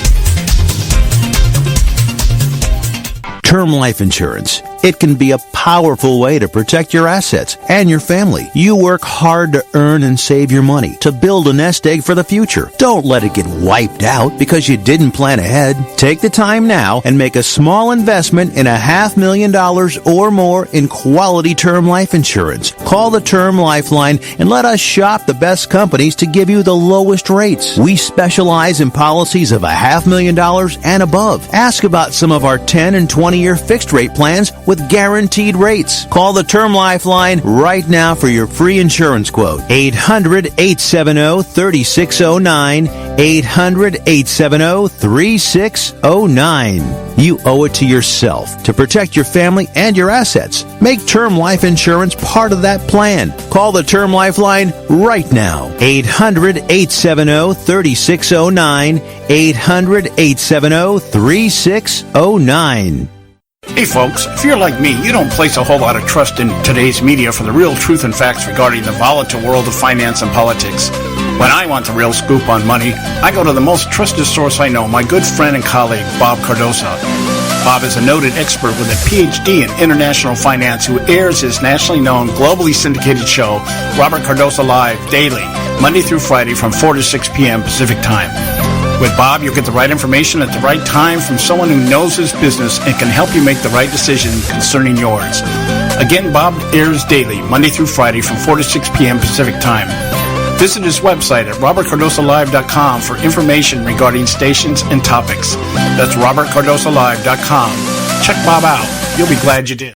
Term life insurance. It can be a powerful way to protect your assets and your family. You work hard to earn and save your money to build a nest egg for the future. Don't let it get wiped out because you didn't plan ahead. Take the time now and make a small investment in $500,000 or more in quality term life insurance. Call the Term Lifeline and let us shop the best companies to give you the lowest rates. We specialize in policies of $500,000 and above. Ask about some of our 10 and 20-year fixed rate plans with guaranteed rates. Call the Term Lifeline right now for your free insurance quote. 800-870-3609. 800-870-3609. You owe it to yourself to protect your family and your assets. Make term life insurance part of that plan. Call the Term Lifeline right now. 800-870-3609. 800-870-3609. Hey folks, if you're like me, you don't place a whole lot of trust in today's media for the real truth and facts regarding the volatile world of finance and politics. When I want the real scoop on money, I go to the most trusted source I know, my good friend and colleague, Bob Cardoso. Bob is a noted expert with a PhD in international finance who airs his nationally known, globally syndicated show, Robert Cardoso Live, daily, Monday through Friday from 4 to 6 p.m. Pacific Time. With Bob, you'll get the right information at the right time from someone who knows his business and can help you make the right decision concerning yours. Again, Bob airs daily, Monday through Friday from 4 to 6 p.m. Pacific Time. Visit his website at robertcardosolive.com for information regarding stations and topics. That's robertcardosolive.com. Check Bob out. You'll be glad you did.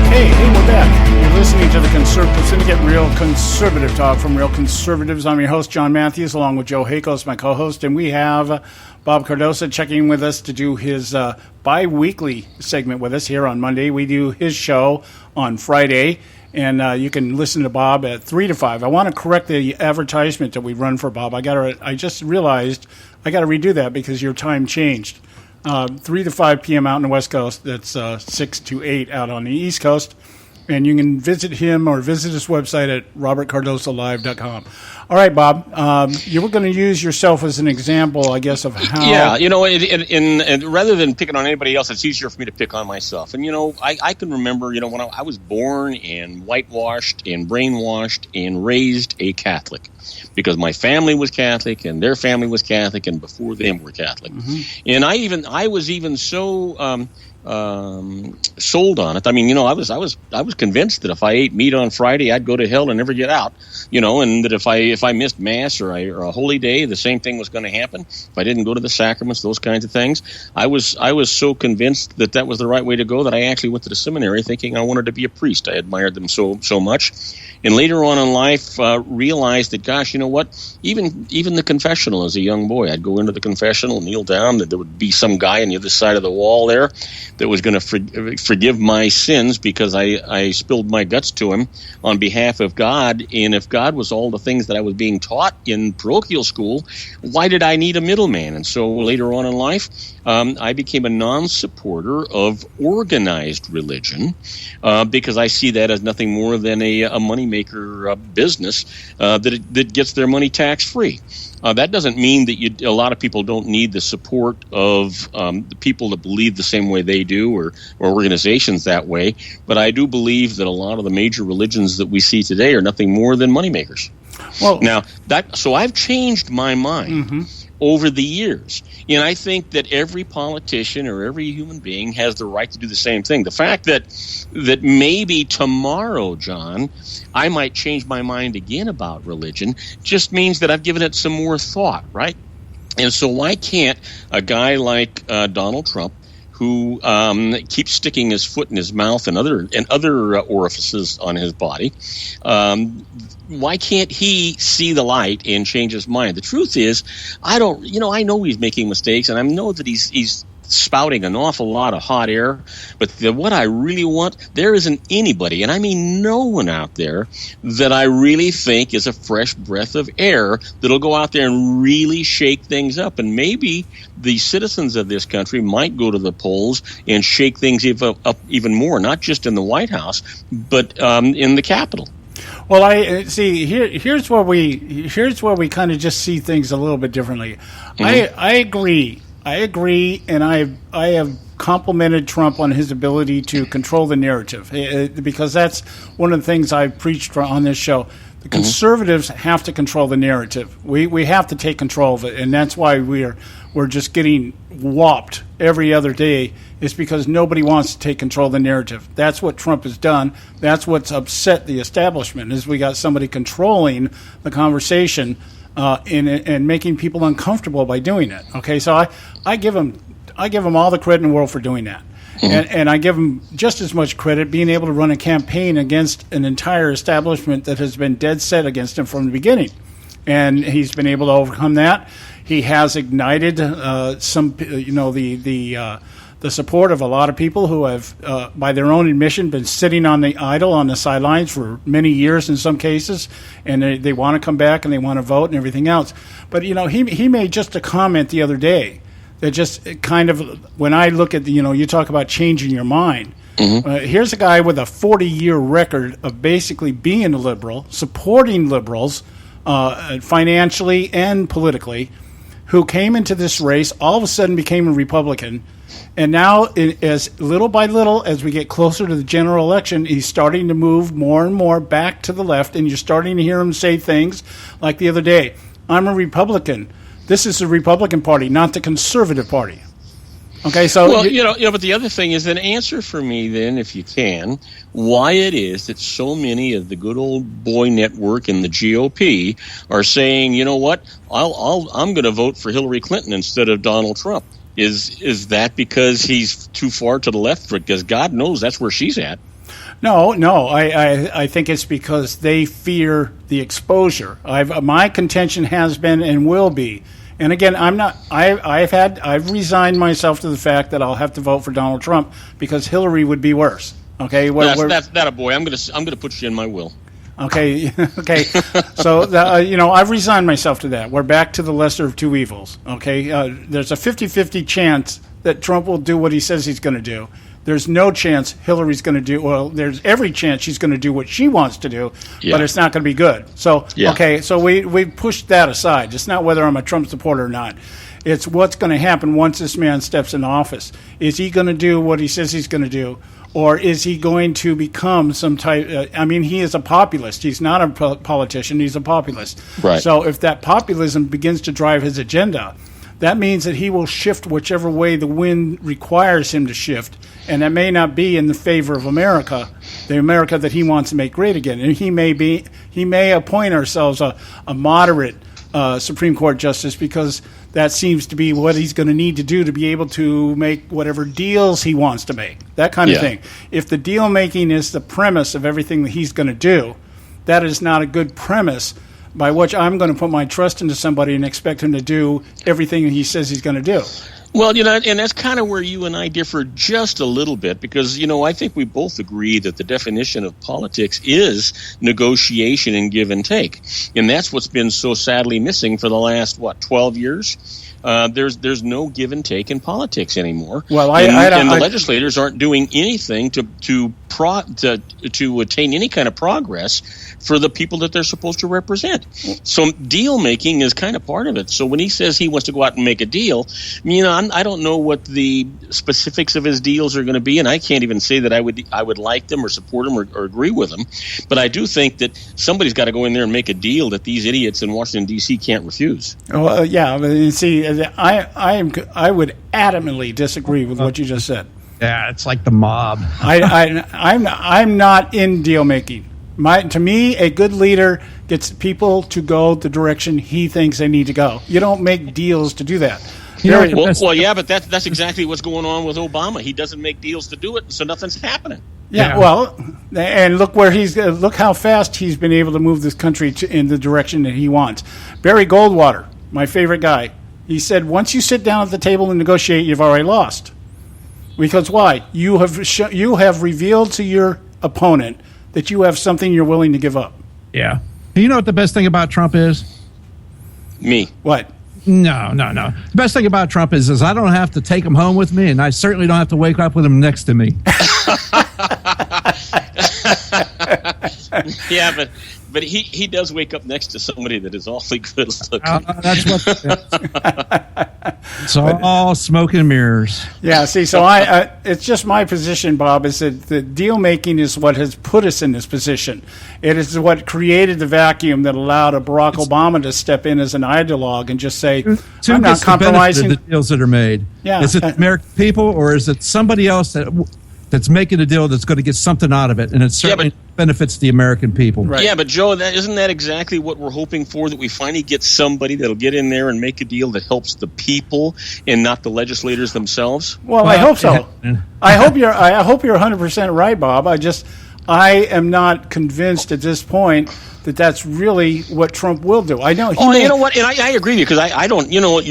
Hey, we're back. You're listening to the Conservative Syndicate, real conservative talk from real conservatives. I'm your host, John Matthews, along with Joe Hakos, my co-host, and we have Bob Cardoso checking with us to do his bi-weekly segment with us here on Monday. We do his show on Friday, and you can listen to Bob at 3 to 5. I want to correct the advertisement that we run for Bob. I just realized I got to redo that because your time changed. 3 to 5 p.m. out on the West Coast. That's 6 to 8 out on the East Coast. And you can visit him or visit his website at robertcardosolive.com. All right, Bob, you were going to use yourself as an example, I guess, of how... Yeah, and rather than picking on anybody else, it's easier for me to pick on myself. And, I can remember, when I was born and whitewashed and brainwashed and raised a Catholic because my family was Catholic and their family was Catholic and before them were Catholic. Mm-hmm. And I was even so... sold on it. I mean, I was convinced that if I ate meat on Friday, I'd go to hell and never get out. And that if I missed mass or a holy day, the same thing was going to happen. If I didn't go to the sacraments, those kinds of things, I was so convinced that was the right way to go that I actually went to the seminary thinking I wanted to be a priest. I admired them so much. And later on in life, realized that, gosh, you know what? Even the confessional as a young boy, I'd go into the confessional, kneel down, that there would be some guy on the other side of the wall there that was going to forgive my sins because I spilled my guts to him on behalf of God. And if God was all the things that I was being taught in parochial school, why did I need a middleman? And so later on in life, I became a non-supporter of organized religion because I see that as nothing more than a moneymaker business that gets their money tax-free. That doesn't mean that a lot of people don't need the support of the people that believe the same way they do or organizations that way, but I do believe that a lot of the major religions that we see today are nothing more than moneymakers. Well, now, so I've changed my mind over the years. And I think that every politician or every human being has the right to do the same thing. The fact that maybe tomorrow, John, I might change my mind again about religion just means that I've given it some more thought, right? And so why can't a guy like Donald Trump, who keeps sticking his foot in his mouth and other orifices on his body, why can't he see the light and change his mind? The truth is, I know he's making mistakes, and I know that he's spouting an awful lot of hot air, but what I really want, there isn't anybody, and I mean no one out there, that I really think is a fresh breath of air that'll go out there and really shake things up. And maybe the citizens of this country might go to the polls and shake things up even more, not just in the White House, but in the Capitol. Well, I see. Here's where we kind of just see things a little bit differently. I agree, and I have complimented Trump on his ability to control the narrative because that's one of the things I've preached on this show. The conservatives have to control the narrative. We have to take control of it, and that's why we're just getting whopped every other day. Is because nobody wants to take control of the narrative. That's what Trump has done. That's what's upset the establishment. Is we got somebody controlling the conversation and making people uncomfortable by doing it. Okay, so I give him all the credit in the world for doing that. And I give him just as much credit being able to run a campaign against an entire establishment that has been dead set against him from the beginning. And he's been able to overcome that. He has ignited the support of a lot of people who have, by their own admission, been sitting on the sidelines for many years in some cases, and they want to come back and they want to vote and everything else. But he made just a comment the other day that just kind of, when I look at you talk about changing your mind. Here's a guy with a 40-year record of basically being a liberal, supporting liberals financially and politically, who came into this race, all of a sudden became a Republican. And now, as little by little, as we get closer to the general election, he's starting to move more and more back to the left, and you're starting to hear him say things like the other day, I'm a Republican. This is the Republican Party, not the Conservative Party. Okay, so... Well, but the other thing is an answer for me then, if you can, why it is that so many of the good old boy network in the GOP are saying, you know what, I'm going to vote for Hillary Clinton instead of Donald Trump. Is that because he's too far to the left? Because God knows that's where she's at. No. I think it's because they fear the exposure. My contention has been and will be, and again, I'm not. I've resigned myself to the fact that I'll have to vote for Donald Trump because Hillary would be worse. Okay, that's a boy. I'm gonna put you in my will. Okay. So I've resigned myself to that. We're back to the lesser of two evils. Okay, there's a 50-50 chance that Trump will do what he says he's going to do. There's no chance Hillary's going to do. Well, there's every chance she's going to do what she wants to do, but it's not going to be good. So okay, so we pushed that aside. It's not whether I'm a Trump supporter or not. It's what's going to happen once this man steps into office. Is he going to do what he says he's going to do? Or is he going to become some type? He is a populist. He's not a politician. He's a populist. Right. So if that populism begins to drive his agenda, that means that he will shift whichever way the wind requires him to shift, and that may not be in the favor of America, the America that he wants to make great again. And he may appoint ourselves a moderate Supreme Court justice, because that seems to be what he's going to need to do to be able to make whatever deals he wants to make, that kind of thing. If the deal making is the premise of everything that he's going to do, that is not a good premise by which I'm going to put my trust into somebody and expect him to do everything he says he's going to do. Well, and that's kind of where you and I differ just a little bit, because, I think we both agree that the definition of politics is negotiation and give and take. And that's what's been so sadly missing for the last, 12 years? There's no give and take in politics anymore. Well, and the legislators aren't doing anything to attain any kind of progress for the people that they're supposed to represent. So deal making is kind of part of it. So when he says he wants to go out and make a deal, I don't know what the specifics of his deals are going to be, and I can't even say that I would like them or support them or agree with them. But I do think that somebody's got to go in there and make a deal that these idiots in Washington D.C. can't refuse. Well, yeah. See, I would adamantly disagree with what you just said. Yeah, it's like the mob. I'm not in deal making. To me, a good leader gets people to go the direction he thinks they need to go. You don't make deals to do that. But that's exactly what's going on with Obama. He doesn't make deals to do it, so nothing's happening. Yeah, well, and look how fast he's been able to move this country in the direction that he wants. Barry Goldwater, my favorite guy, he said, once you sit down at the table and negotiate, you've already lost. Because why? You have revealed to your opponent that you have something you're willing to give up. Yeah. You know what the best thing about Trump is? Me. What? No. The best thing about Trump is I don't have to take him home with me, and I certainly don't have to wake up with him next to me. Yeah, but he does wake up next to somebody that is awfully good looking. That's what it's all smoke and mirrors. Yeah, see, so it's just my position, Bob, is that the deal making is what has put us in this position. It is what created the vacuum that allowed a Barack Obama to step in as an ideologue and just say, I'm not compromising the deals that are made. Yeah. Is it the American people, or is it somebody else that's making a deal that's going to get something out of it, and it certainly benefits the American people? Right. Yeah, but Joe, isn't that exactly what we're hoping for, that we finally get somebody that'll get in there and make a deal that helps the people and not the legislators themselves? Well, I hope so. I hope you're 100% right, Bob. I am not convinced at this point that that's really what Trump will do. I know. You know what? And I agree with you, because I don't. You know what?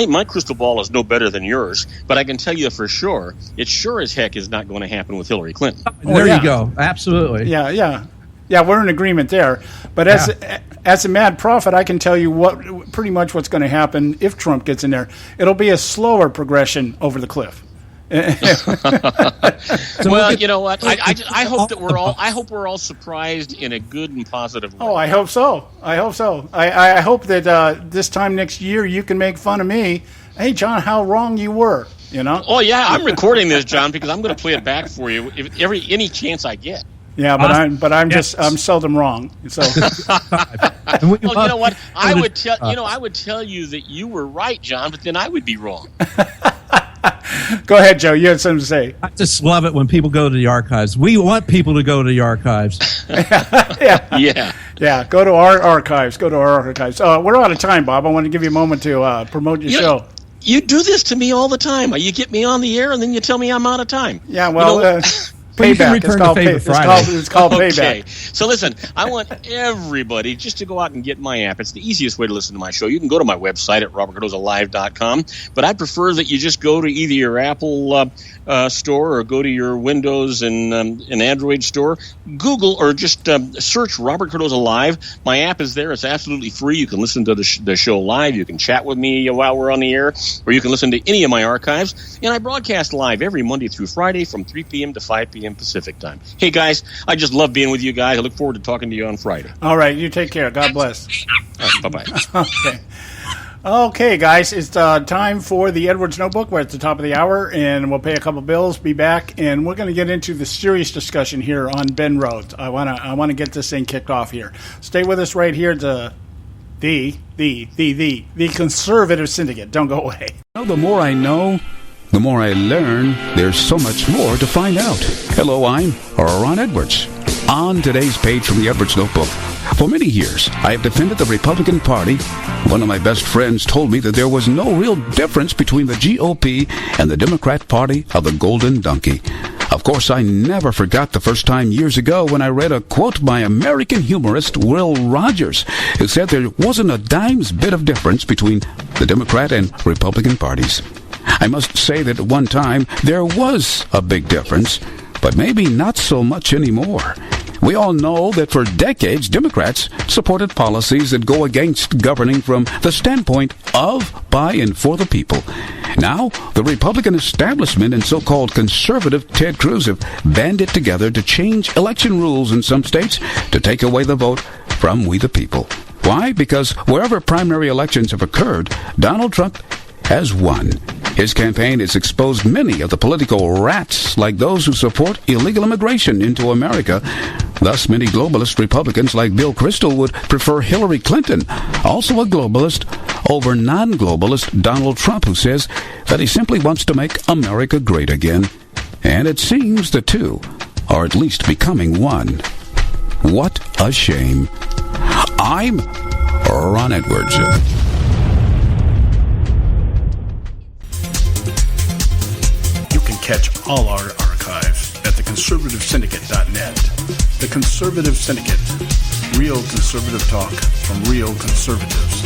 My crystal ball is no better than yours, but I can tell you for sure, it sure as heck is not going to happen with Hillary Clinton. There you go. Absolutely. Yeah. We're in agreement there. But as a mad prophet, I can tell you pretty much what's going to happen if Trump gets in there. It'll be a slower progression over the cliff. Well, you know what? I hope that we're all surprised in a good and positive way. Oh, I hope so. I hope that this time next year you can make fun of me. Hey, John, how wrong you were. Oh yeah, I'm recording this, John, because I'm going to play it back for you any chance I get. Yeah, but I'm seldom wrong. So. Well, you know what? I would tell you that you were right, John, but then I would be wrong. Go ahead, Joe. You had something to say. I just love it when people go to the archives. We want people to go to the archives. Yeah. Go to our archives. We're out of time, Bob. I want to give you a moment to promote your show. You do this to me all the time. You get me on the air, and then you tell me I'm out of time. Yeah, well... Payback. It's called Okay. Payback. So listen, I want everybody just to go out and get my app. It's the easiest way to listen to my show. You can go to my website at robertcardozalive.com, but I prefer that you just go to either your Apple store or go to your Windows and Android store. Google or just search Robert Cardoza Live. My app is there. It's absolutely free. You can listen to the show live. You can chat with me while we're on the air, or you can listen to any of my archives. And I broadcast live every Monday through Friday from 3 p.m. to 5 p.m. Pacific time. Hey, guys, I just love being with you guys. I look forward to talking to you on Friday. All right, you take care. God bless. Bye-bye. Okay, guys, it's time for the Edwards Notebook. We're at the top of the hour, and we'll pay a couple bills, be back, and we're going to get into the serious discussion here on Ben Rhodes. I want to get this thing kicked off here. Stay with us right here at the The Conservative Syndicate. Don't go away. The more I know, the more I learn, there's so much more to find out. Hello, I'm Ron Edwards. On today's page from the Edwards Notebook, for many years, I have defended the Republican Party. One of my best friends told me that there was no real difference between the GOP and the Democrat Party of the Golden Donkey. Of course, I never forgot the first time years ago when I read a quote by American humorist Will Rogers, who said there wasn't a dime's bit of difference between the Democrat and Republican parties. I must say that at one time there was a big difference, but maybe not so much anymore. We all know that for decades, Democrats supported policies that go against governing from the standpoint of, by, and for the people. Now, the Republican establishment and so-called conservative Ted Cruz have banded together to change election rules in some states to take away the vote from we the people. Why? Because wherever primary elections have occurred, Donald Trump has won. His campaign has exposed many of the political rats like those who support illegal immigration into America. Thus, many globalist Republicans like Bill Kristol would prefer Hillary Clinton, also a globalist, over non-globalist Donald Trump, who says that he simply wants to make America great again. And it seems the two are at least becoming one. What a shame. I'm Ron Edwards. Catch all our archives at theconservativesyndicate.net. The Conservative Syndicate. Real conservative talk from real conservatives.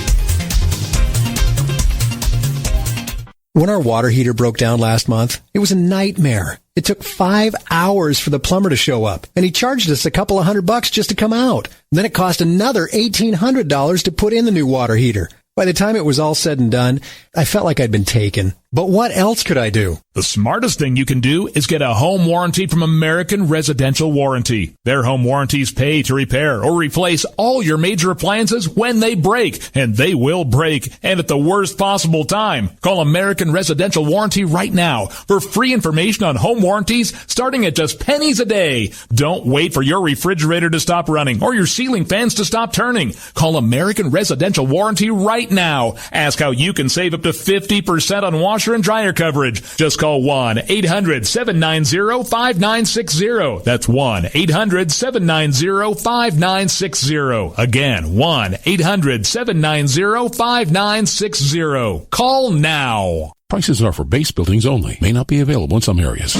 When our water heater broke down last month, it was a nightmare. It took 5 hours for the plumber to show up, and he charged us a couple of $100 just to come out. Then it cost another $1,800 to put in the new water heater. By the time it was all said and done, I felt like I'd been taken. But what else could I do? The smartest thing you can do is get a home warranty from American Residential Warranty. Their home warranties pay to repair or replace all your major appliances when they break, and they will break, and at the worst possible time. Call American Residential Warranty right now for free information on home warranties starting at just pennies a day. Don't wait for your refrigerator to stop running or your ceiling fans to stop turning. Call American Residential Warranty right now. Ask how you can save up to 50% on washer and dryer coverage. Just call 1-800-790-5960. That's 1-800-790-5960. Again, 1-800-790-5960. Call now. Prices are for base buildings only. May not be available in some areas.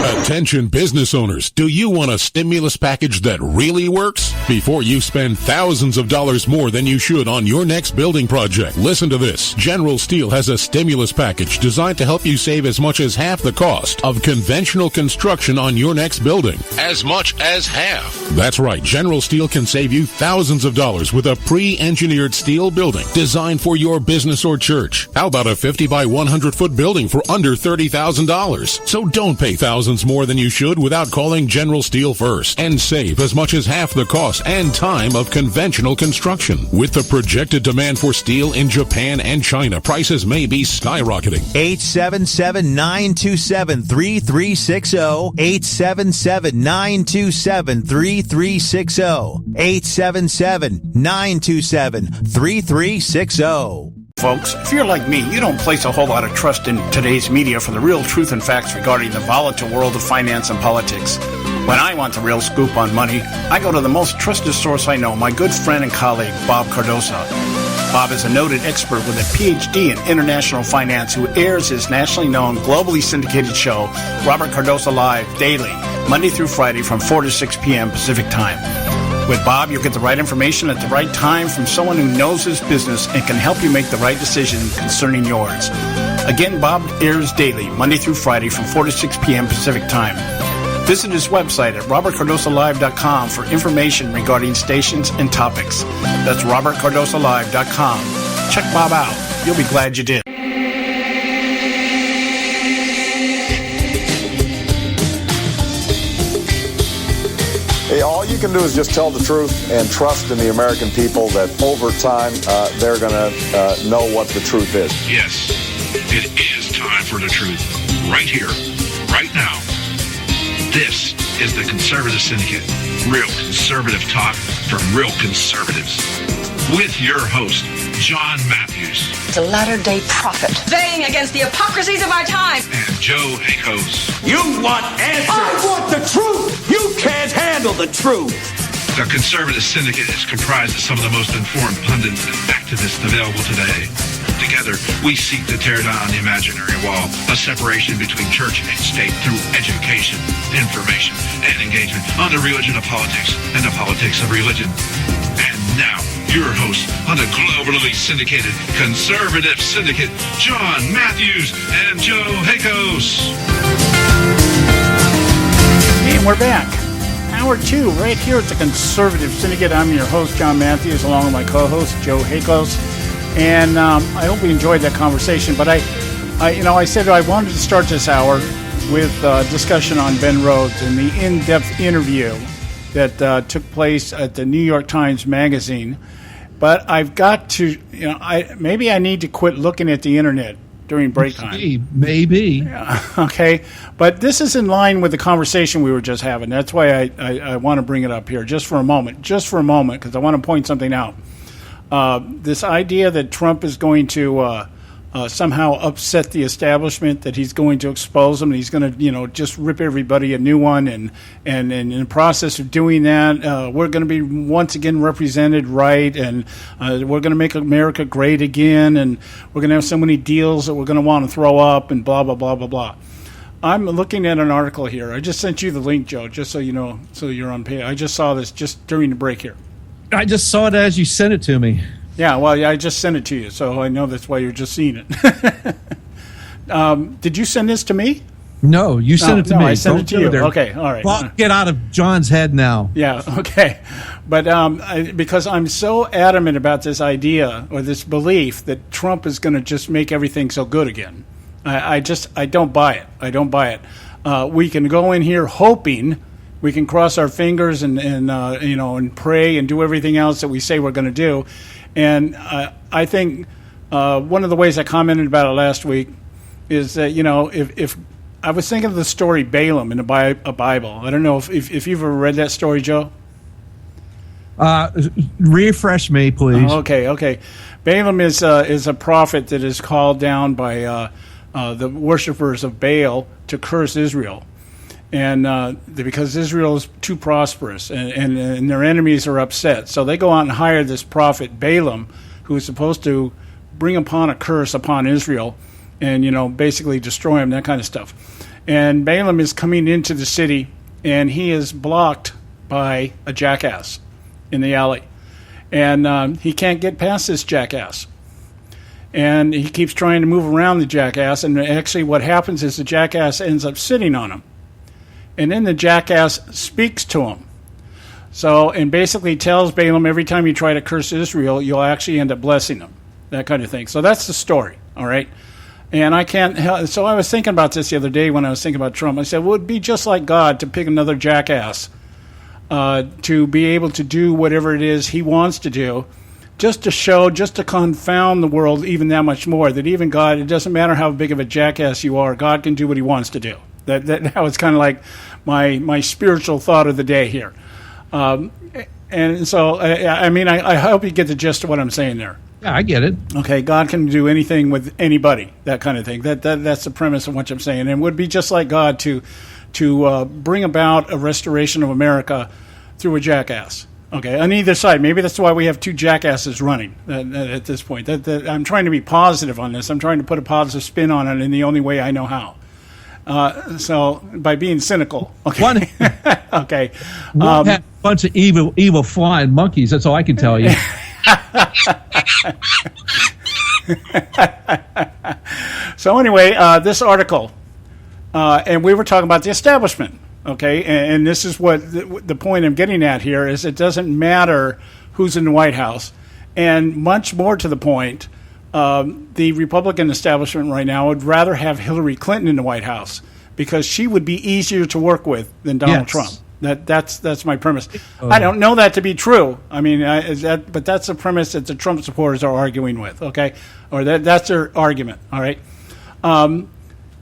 Attention business owners, do you want a stimulus package that really works? Before you spend thousands of dollars more than you should on your next building project, listen to this. General Steel has a stimulus package designed to help you save as much as half the cost of conventional construction on your next building. As much as half. That's right, General Steel can save you thousands of dollars with a pre-engineered steel building designed for your business or church. How about a 50 by 100 foot building for under $30,000? So don't pay thousands more than you should without calling General Steel first and save as much as half the cost and time of conventional construction. With the projected demand for steel in Japan and China, prices may be skyrocketing. 877-927-3360. 877-927-3360. 877-927-3360. Folks, if you're like me, you don't place a whole lot of trust in today's media for the real truth and facts regarding the volatile world of finance and politics. When I want the real scoop on money, I go to the most trusted source I know, my good friend and colleague, Bob Cardosa. Bob is a noted expert with a PhD in international finance who airs his nationally known, globally syndicated show, Robert Cardosa Live, daily, Monday through Friday from 4 to 6 p.m. Pacific Time. With Bob, you'll get the right information at the right time from someone who knows his business and can help you make the right decision concerning yours. Again, Bob airs daily, Monday through Friday from 4 to 6 p.m. Pacific Time. Visit his website at robertcardosalive.com for information regarding stations and topics. That's robertcardosalive.com. Check Bob out. You'll be glad you did. Hey, all you can do is just tell the truth and trust in the American people that over time they're going to know what the truth is. Yes, it is time for the truth. Right here, right now. This is the Conservative Syndicate. Real conservative talk from real conservatives. With your host, John Matthews. It's a latter-day prophet. Saying against the hypocrisies of our time. And Joe Hakos. You want answers. I want the truth. You can't handle the truth. The Conservative Syndicate is comprised of some of the most informed pundits and activists available today. Together, we seek to tear down the imaginary wall of separation between church and state through education, information, and engagement on the religion of politics and the politics of religion. And now, your host on the globally syndicated Conservative Syndicate, John Matthews and Joe Hakos. And we're back. Hour 2, right here at the Conservative Syndicate. I'm your host, John Matthews, along with my co-host, Joe Hakos. And I hope you enjoyed that conversation. But I said I wanted to start this hour with discussion on Ben Rhodes and the in-depth interview that took place at the New York Times Magazine. But I've got to, maybe I need to quit looking at the internet during break time. Maybe. Yeah, okay. But this is in line with the conversation we were just having. That's why I want to bring it up here just for a moment, because I want to point something out. This idea that Trump is going to somehow upset the establishment, that he's going to expose them, and he's going to, just rip everybody a new one, and in the process of doing that, we're going to be once again represented right, and we're going to make America great again, and we're going to have so many deals that we're going to want to throw up, and blah, blah, blah, blah, blah. I'm looking at an article here. I just sent you the link, Joe, just so you know, so you're on page. I just saw this just during the break here. I just saw it as you sent it to me. Yeah, well, I just sent it to you, so I know that's why you're just seeing it. Did you send this to me? No, you sent it to me. I sent it to you. Okay, all right. Well, get out of John's head now. Yeah, okay. But because I'm so adamant about this idea or this belief that Trump is going to just make everything so good again, I don't buy it. I don't buy it. We can go in here hoping. We can cross our fingers and pray and do everything else that we say we're going to do. And I think one of the ways I commented about it last week is that, if I was thinking of the story Balaam in a Bible. I don't know if you've ever read that story, Joe. Refresh me, please. Okay. Balaam is a prophet that is called down by the worshipers of Baal to curse Israel. And because Israel is too prosperous and their enemies are upset. So they go out and hire this prophet Balaam, who is supposed to bring upon a curse upon Israel and, basically destroy them, that kind of stuff. And Balaam is coming into the city, and he is blocked by a jackass in the alley. And he can't get past this jackass. And he keeps trying to move around the jackass, and actually what happens is the jackass ends up sitting on him. And then the jackass speaks to him. So, and basically tells Balaam every time you try to curse Israel, you'll actually end up blessing them. That kind of thing. So that's the story, all right? And I can't help, so I was thinking about this the other day when I was thinking about Trump. I said, well, it would be just like God to pick another jackass to be able to do whatever it is he wants to do, just to confound the world even that much more, that even God, it doesn't matter how big of a jackass you are, God can do what he wants to do. That was kind of like my spiritual thought of the day here. And so, I hope you get the gist of what I'm saying there. Yeah, I get it. Okay, God can do anything with anybody, that kind of thing. That's the premise of what I'm saying. And it would be just like God to bring about a restoration of America through a jackass. Okay, on either side. Maybe that's why we have two jackasses running at this point. I'm trying to be positive on this. I'm trying to put a positive spin on it in the only way I know how. So by being cynical, okay, okay, have a bunch of evil flying monkeys. That's all I can tell you. So anyway, this article, and we were talking about the establishment, okay, and this is what the point I'm getting at here is: it doesn't matter who's in the White House, and much more to the point. The Republican establishment right now would rather have Hillary Clinton in the White House because she would be easier to work with than Donald Trump. That's my premise. I don't know that to be true. I mean, but that's the premise that the Trump supporters are arguing with. Okay, or that's their argument. All right.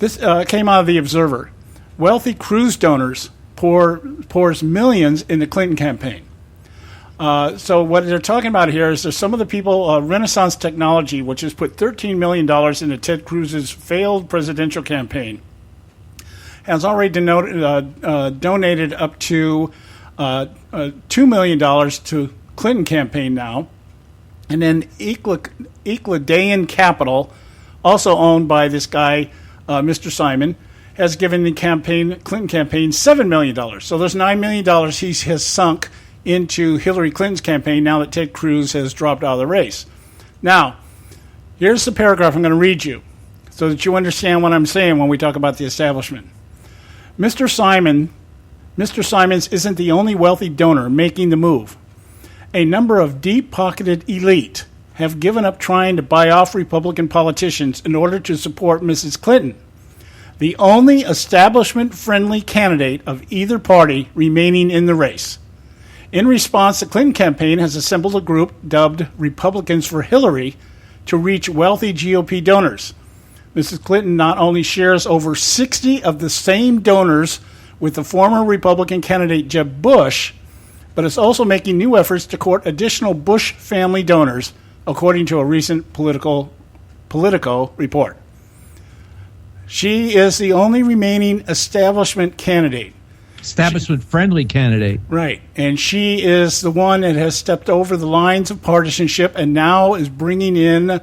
This came out of the Observer. Wealthy cruise donors pours millions in the Clinton campaign. So what they're talking about here is there's some of the people, Renaissance Technology, which has put $13 million into Ted Cruz's failed presidential campaign, has already donated up to $2 million to Clinton campaign now. And then Equidaian Capital, also owned by this guy, Mr. Simon, has given the Clinton campaign $7 million. So there's $9 million he has sunk into Hillary Clinton's campaign now that Ted Cruz has dropped out of the race. Now, here's the paragraph I'm going to read you so that you understand what I'm saying when we talk about the establishment. Mr. Simons isn't the only wealthy donor making the move. A number of deep-pocketed elite have given up trying to buy off Republican politicians in order to support Mrs. Clinton, the only establishment-friendly candidate of either party remaining in the race. In response, the Clinton campaign has assembled a group dubbed Republicans for Hillary to reach wealthy GOP donors. Mrs. Clinton not only shares over 60 of the same donors with the former Republican candidate Jeb Bush, but is also making new efforts to court additional Bush family donors, according to a recent Politico report. She is the only remaining establishment candidate. Establishment-friendly candidate. Right. And she is the one that has stepped over the lines of partisanship and now is bringing in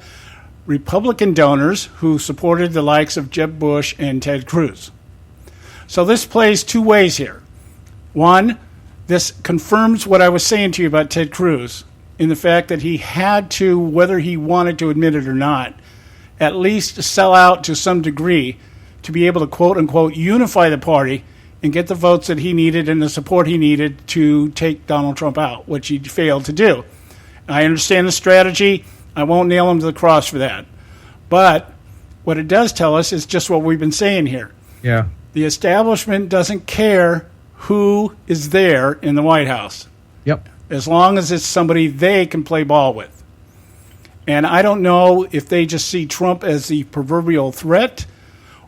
Republican donors who supported the likes of Jeb Bush and Ted Cruz. So this plays two ways here. One, this confirms what I was saying to you about Ted Cruz in the fact that he had to, whether he wanted to admit it or not, at least sell out to some degree to be able to quote-unquote unify the party and get the votes that he needed and the support he needed to take Donald Trump out, which he failed to do. I understand the strategy. I won't nail him to the cross for that. But what it does tell us is just what we've been saying here. Yeah. The establishment doesn't care who is there in the White House. Yep. As long as it's somebody they can play ball with. And I don't know if they just see Trump as the proverbial threat,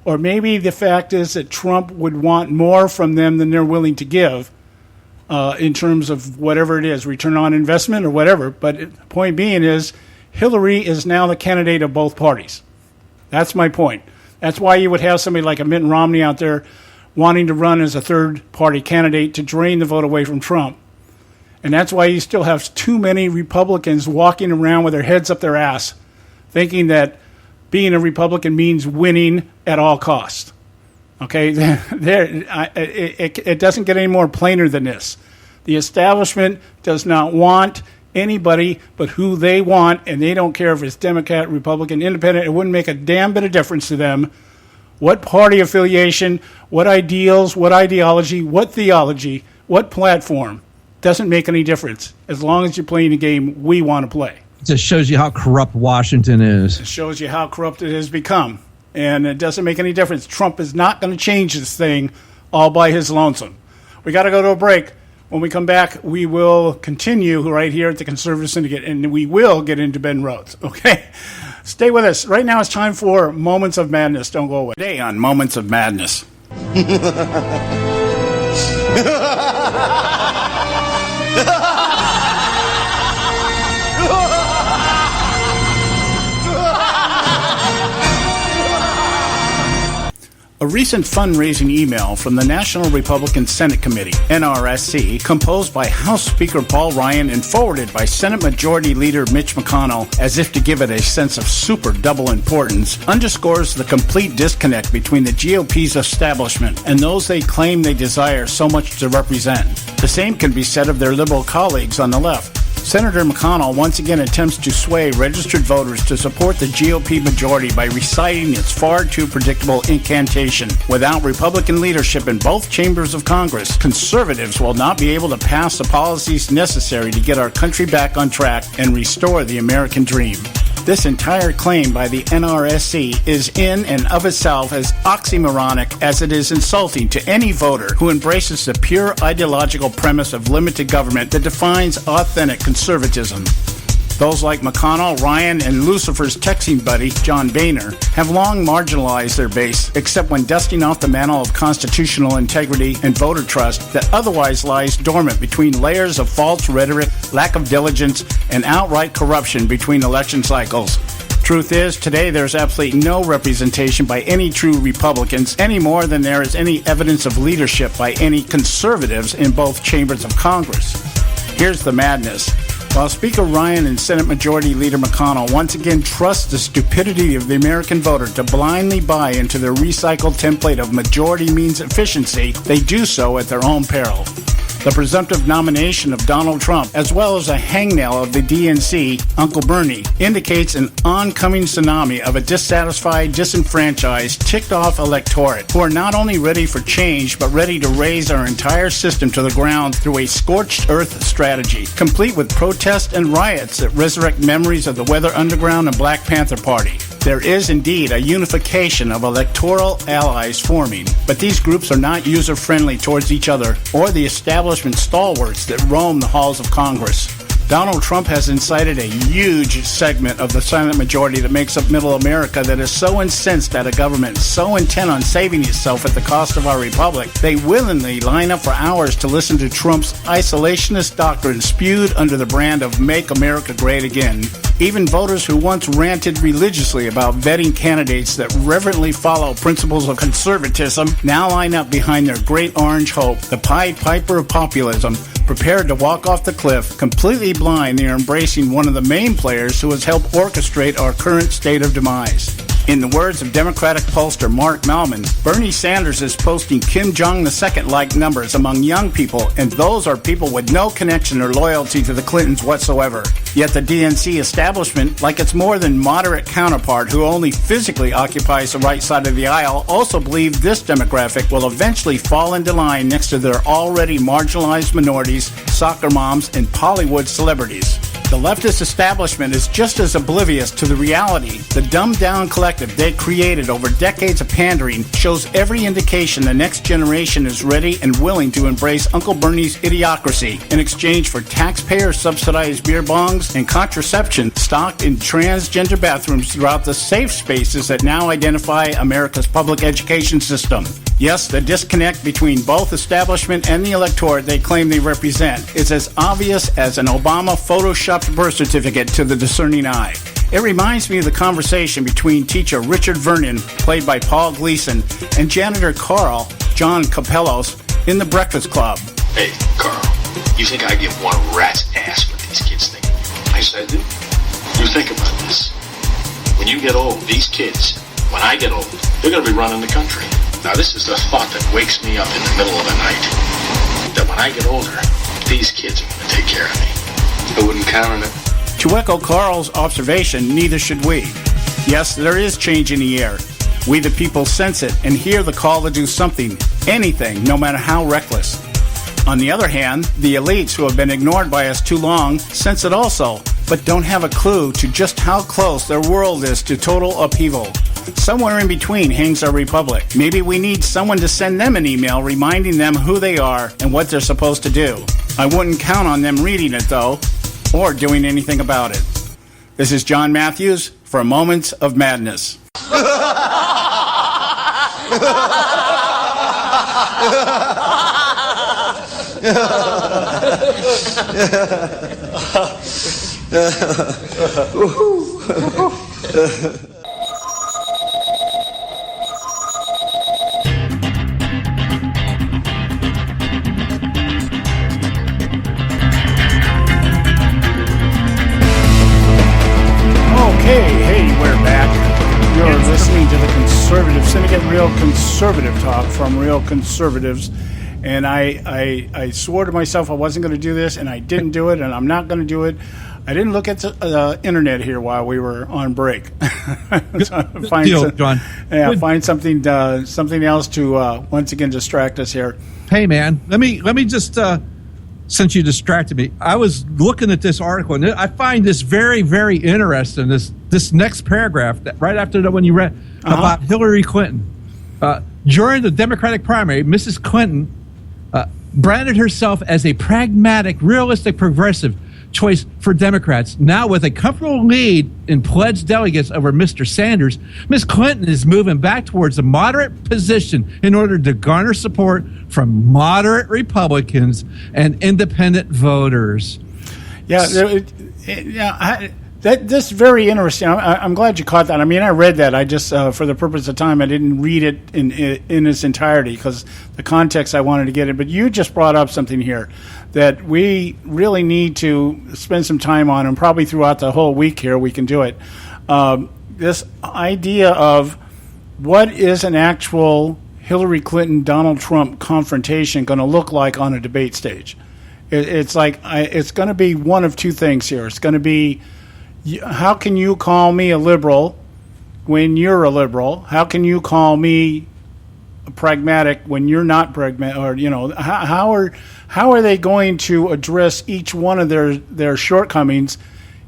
or maybe the fact is that Trump would want more from them than they're willing to give in terms of whatever it is, return on investment or whatever. But the point being is Hillary is now the candidate of both parties. That's my point. That's why you would have somebody like a Mitt Romney out there wanting to run as a third-party candidate to drain the vote away from Trump. And that's why you still have too many Republicans walking around with their heads up their ass, thinking that being a Republican means winning at all costs. Okay? It doesn't get any more plainer than this. The establishment does not want anybody but who they want, and they don't care if it's Democrat, Republican, Independent. It wouldn't make a damn bit of difference to them what party affiliation, what ideals, what ideology, what theology, what platform. Doesn't make any difference as long as you're playing the game we want to play. It just shows you how corrupt Washington is. It shows you how corrupt it has become. And it doesn't make any difference. Trump is not going to change this thing all by his lonesome. We got to go to a break. When we come back, we will continue right here at the Conservative Syndicate, and we will get into Ben Rhodes. Okay? Stay with us. Right now it's time for Moments of Madness. Don't go away. Today on Moments of Madness. A recent fundraising email from the National Republican Senate Committee, NRSC, composed by House Speaker Paul Ryan and forwarded by Senate Majority Leader Mitch McConnell as if to give it a sense of super double importance, underscores the complete disconnect between the GOP's establishment and those they claim they desire so much to represent. The same can be said of their liberal colleagues on the left. Senator McConnell once again attempts to sway registered voters to support the GOP majority by reciting its far too predictable incantation. Without Republican leadership in both chambers of Congress, conservatives will not be able to pass the policies necessary to get our country back on track and restore the American dream. This entire claim by the NRSC is in and of itself as oxymoronic as it is insulting to any voter who embraces the pure ideological premise of limited government that defines authentic conservatism. Those like McConnell, Ryan, and Lucifer's texting buddy, John Boehner, have long marginalized their base, except when dusting off the mantle of constitutional integrity and voter trust that otherwise lies dormant between layers of false rhetoric, lack of diligence, and outright corruption between election cycles. Truth is, today there's absolutely no representation by any true Republicans any more than there is any evidence of leadership by any conservatives in both chambers of Congress. Here's the madness. While Speaker Ryan and Senate Majority Leader McConnell once again trust the stupidity of the American voter to blindly buy into their recycled template of majority means efficiency, they do so at their own peril. The presumptive nomination of Donald Trump, as well as a hangnail of the DNC, Uncle Bernie, indicates an oncoming tsunami of a dissatisfied, disenfranchised, ticked-off electorate who are not only ready for change, but ready to raise our entire system to the ground through a scorched earth strategy, complete with protests and riots that resurrect memories of the Weather Underground and Black Panther Party. There is indeed a unification of electoral allies forming, but these groups are not user-friendly towards each other or the establishment stalwarts that roam the halls of Congress. Donald Trump has incited a huge segment of the silent majority that makes up middle America that is so incensed at a government so intent on saving itself at the cost of our republic, they willingly line up for hours to listen to Trump's isolationist doctrine spewed under the brand of Make America Great Again. Even voters who once ranted religiously about vetting candidates that reverently follow principles of conservatism now line up behind their great orange hope, the Pied Piper of populism, prepared to walk off the cliff, completely blind they are embracing one of the main players who has helped orchestrate our current state of demise. In the words of Democratic pollster Mark Malman, Bernie Sanders is posting Kim Jong II-like numbers among young people, and those are people with no connection or loyalty to the Clintons whatsoever. Yet the DNC establishment, like its more than moderate counterpart who only physically occupies the right side of the aisle, also believe this demographic will eventually fall into line next to their already marginalized minorities, soccer moms, and Hollywood celebrities. The leftist establishment is just as oblivious to the reality. The dumbed-down collective they created over decades of pandering shows every indication the next generation is ready and willing to embrace Uncle Bernie's idiocracy in exchange for taxpayer-subsidized beer bongs and contraception stocked in transgender bathrooms throughout the safe spaces that now identify America's public education system. Yes, the disconnect between both establishment and the electorate they claim they represent is as obvious as an Obama photoshopped birth certificate to the discerning eye. It reminds me of the conversation between teacher Richard Vernon, played by Paul Gleason, and janitor Carl, John Capellos, in The Breakfast Club. Hey, Carl, you think I give one rat's ass what these kids think? I said, dude, you think about this. When you get old, these kids, when I get old, they're going to be running the country. Now, this is the thought that wakes me up in the middle of the night. That when I get older, these kids are going to take care of me. I wouldn't count on it. To echo Carl's observation, neither should we. Yes, there is change in the air. We the people sense it and hear the call to do something, anything, no matter how reckless. On the other hand, the elites who have been ignored by us too long sense it also, but don't have a clue to just how close their world is to total upheaval. Somewhere in between hangs our republic. Maybe we need someone to send them an email reminding them who they are and what they're supposed to do. I wouldn't count on them reading it, though, or doing anything about it. This is John Matthews for Moments of Madness. Hey, we're back. You're listening to the Conservative Syndicate, real conservative talk from real conservatives. And I swore to myself I wasn't going to do this, and I didn't do it, and I'm not going to do it. I didn't look at the internet here while we were on break. Find something else to once again distract us here. Hey, man, let me just. Since you distracted me, I was looking at this article, and I find this very, very interesting. This next paragraph, right after the one you read about Hillary Clinton. During the Democratic primary, Mrs. Clinton branded herself as a pragmatic, realistic progressive choice for Democrats. Now, with a comfortable lead in pledged delegates over Mr. Sanders, Ms. Clinton is moving back towards a moderate position in order to garner support from moderate Republicans and independent voters. That's very interesting. I'm glad you caught that. I mean, I read that. I just, for the purpose of time, I didn't read it in its entirety because the context I wanted to get it. But you just brought up something here that we really need to spend some time on, and probably throughout the whole week here we can do it. This idea of what is an actual Hillary Clinton-Donald Trump confrontation going to look like on a debate stage. It's like it's going to be one of two things here. It's going to be, how can you call me a liberal when you're a liberal? How can you call me pragmatic when you're not pragmatic? Or, you know, how are they going to address each one of their shortcomings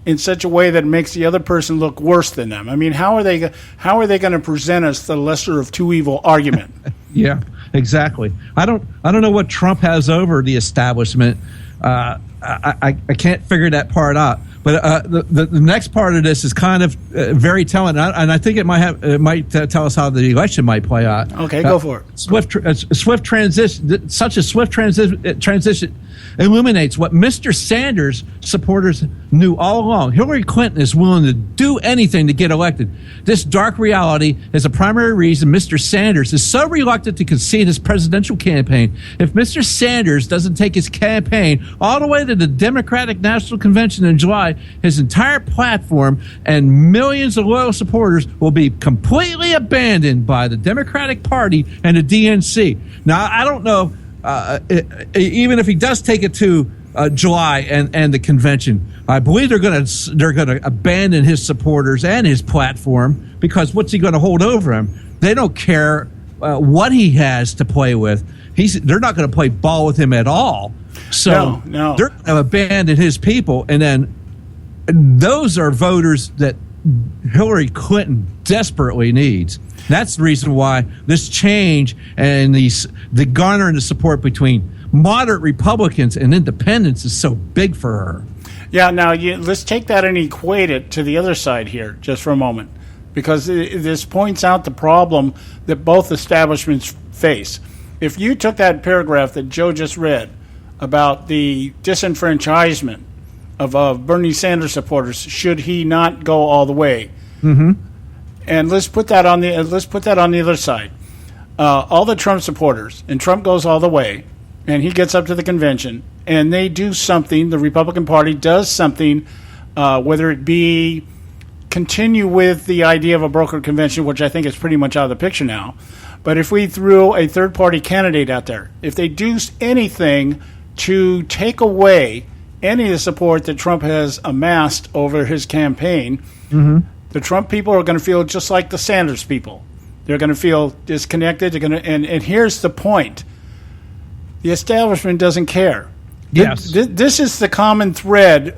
in such a way that makes the other person look worse than them? I mean, how are they going to present us the lesser of two evil argument? Yeah, exactly. I don't know what Trump has over the establishment. I can't figure that part out. But the next part of this is kind of very telling, and I think it might tell us how the election might play out. Okay, go for it. Swift transition. Such a swift transition illuminates what Mr. Sanders supporters knew all along. Hillary Clinton is willing to do anything to get elected. This dark reality is a primary reason Mr. Sanders is so reluctant to concede his presidential campaign. If Mr. Sanders doesn't take his campaign all the way to the Democratic National Convention in July, his entire platform and millions of loyal supporters will be completely abandoned by the Democratic Party and the DNC. Now, I don't know, even if he does take it to July and the convention, I believe they're going to abandon his supporters and his platform, because what's he going to hold over him? They don't care what he has to play with. They're not going to play ball with him at all. So no. They're going to abandon his people, and then those are voters that Hillary Clinton desperately needs. That's the reason why this change and the garnering the support between moderate Republicans and independents is so big for her. Yeah, now let's take that and equate it to the other side here just for a moment, because this points out the problem that both establishments face. If you took that paragraph that Joe just read about the disenfranchisement of Bernie Sanders supporters, should he not go all the way, and let's put that on the other side. All the Trump supporters, and Trump goes all the way, and he gets up to the convention, and they do something. The Republican Party does something, whether it be continue with the idea of a brokered convention, which I think is pretty much out of the picture now. But if we threw a third-party candidate out there, if they do anything to take away any of the support that Trump has amassed over his campaign, the Trump people are going to feel just like the Sanders people. They're going to feel disconnected. They're going to, and here's the point: the establishment doesn't care. Yes, this is the common thread.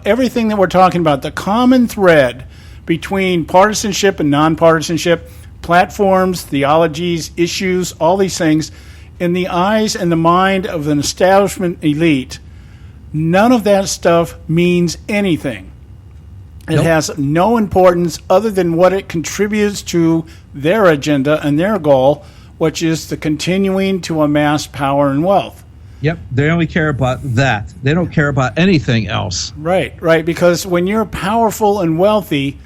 Everything that we're talking about, the common thread between partisanship and nonpartisanship, platforms, theologies, issues, all these things, in the eyes and the mind of an establishment elite, none of that stuff means anything. It has no importance other than what it contributes to their agenda and their goal, which is the continuing to amass power and wealth. Yep, they only care about that. They don't care about anything else. Right, because when you're powerful and wealthy,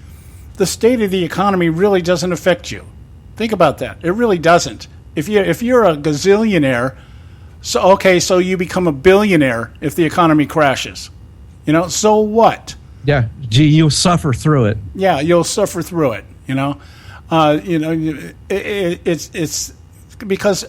the state of the economy really doesn't affect you. Think about that. It really doesn't. If you're a gazillionaire, so you become a billionaire if the economy crashes. So what? Yeah, you'll suffer through it. Yeah, you'll suffer through it. It's because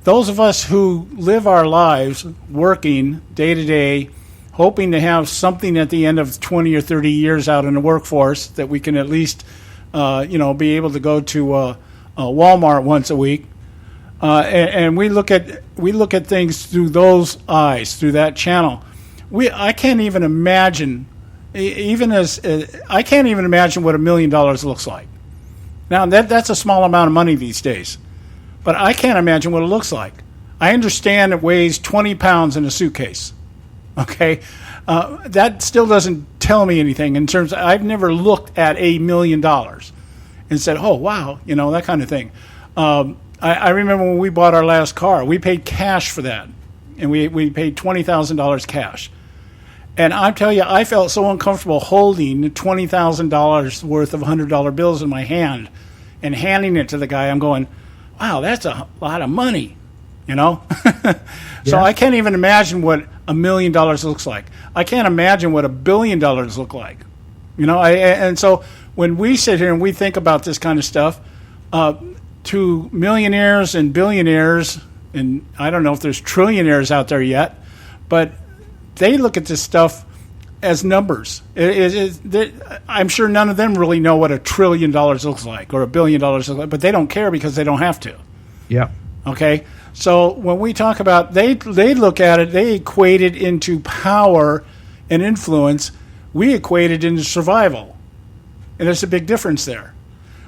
those of us who live our lives working day to day, hoping to have something at the end of 20 or 30 years out in the workforce that we can at least, be able to go to Walmart once a week, and we look at things through those eyes, through that channel. I can't even imagine, I can't even imagine what $1 million looks like. Now that's a small amount of money these days, but I can't imagine what it looks like. I understand it weighs 20 pounds in a suitcase. Okay, that still doesn't tell me anything in terms of, I've never looked at $1 million and said, oh, wow, that kind of thing. I remember when we bought our last car, we paid cash for that, and we paid $20,000 cash. And I tell you, I felt so uncomfortable holding $20,000 worth of $100 bills in my hand and handing it to the guy. I'm going, wow, that's a lot of money, So I can't even imagine what $1 million looks like. I can't imagine what $1 billion look like. And so when we sit here and we think about this kind of stuff, to millionaires and billionaires, and I don't know if there's trillionaires out there yet, but they look at this stuff as numbers. I'm sure none of them really know what $1 trillion looks like or $1 billion looks like, but they don't care because they don't have to. Yeah. Okay? So when we talk about, they look at it, they equate it into power and influence. We equate it into survival. And there's a big difference there.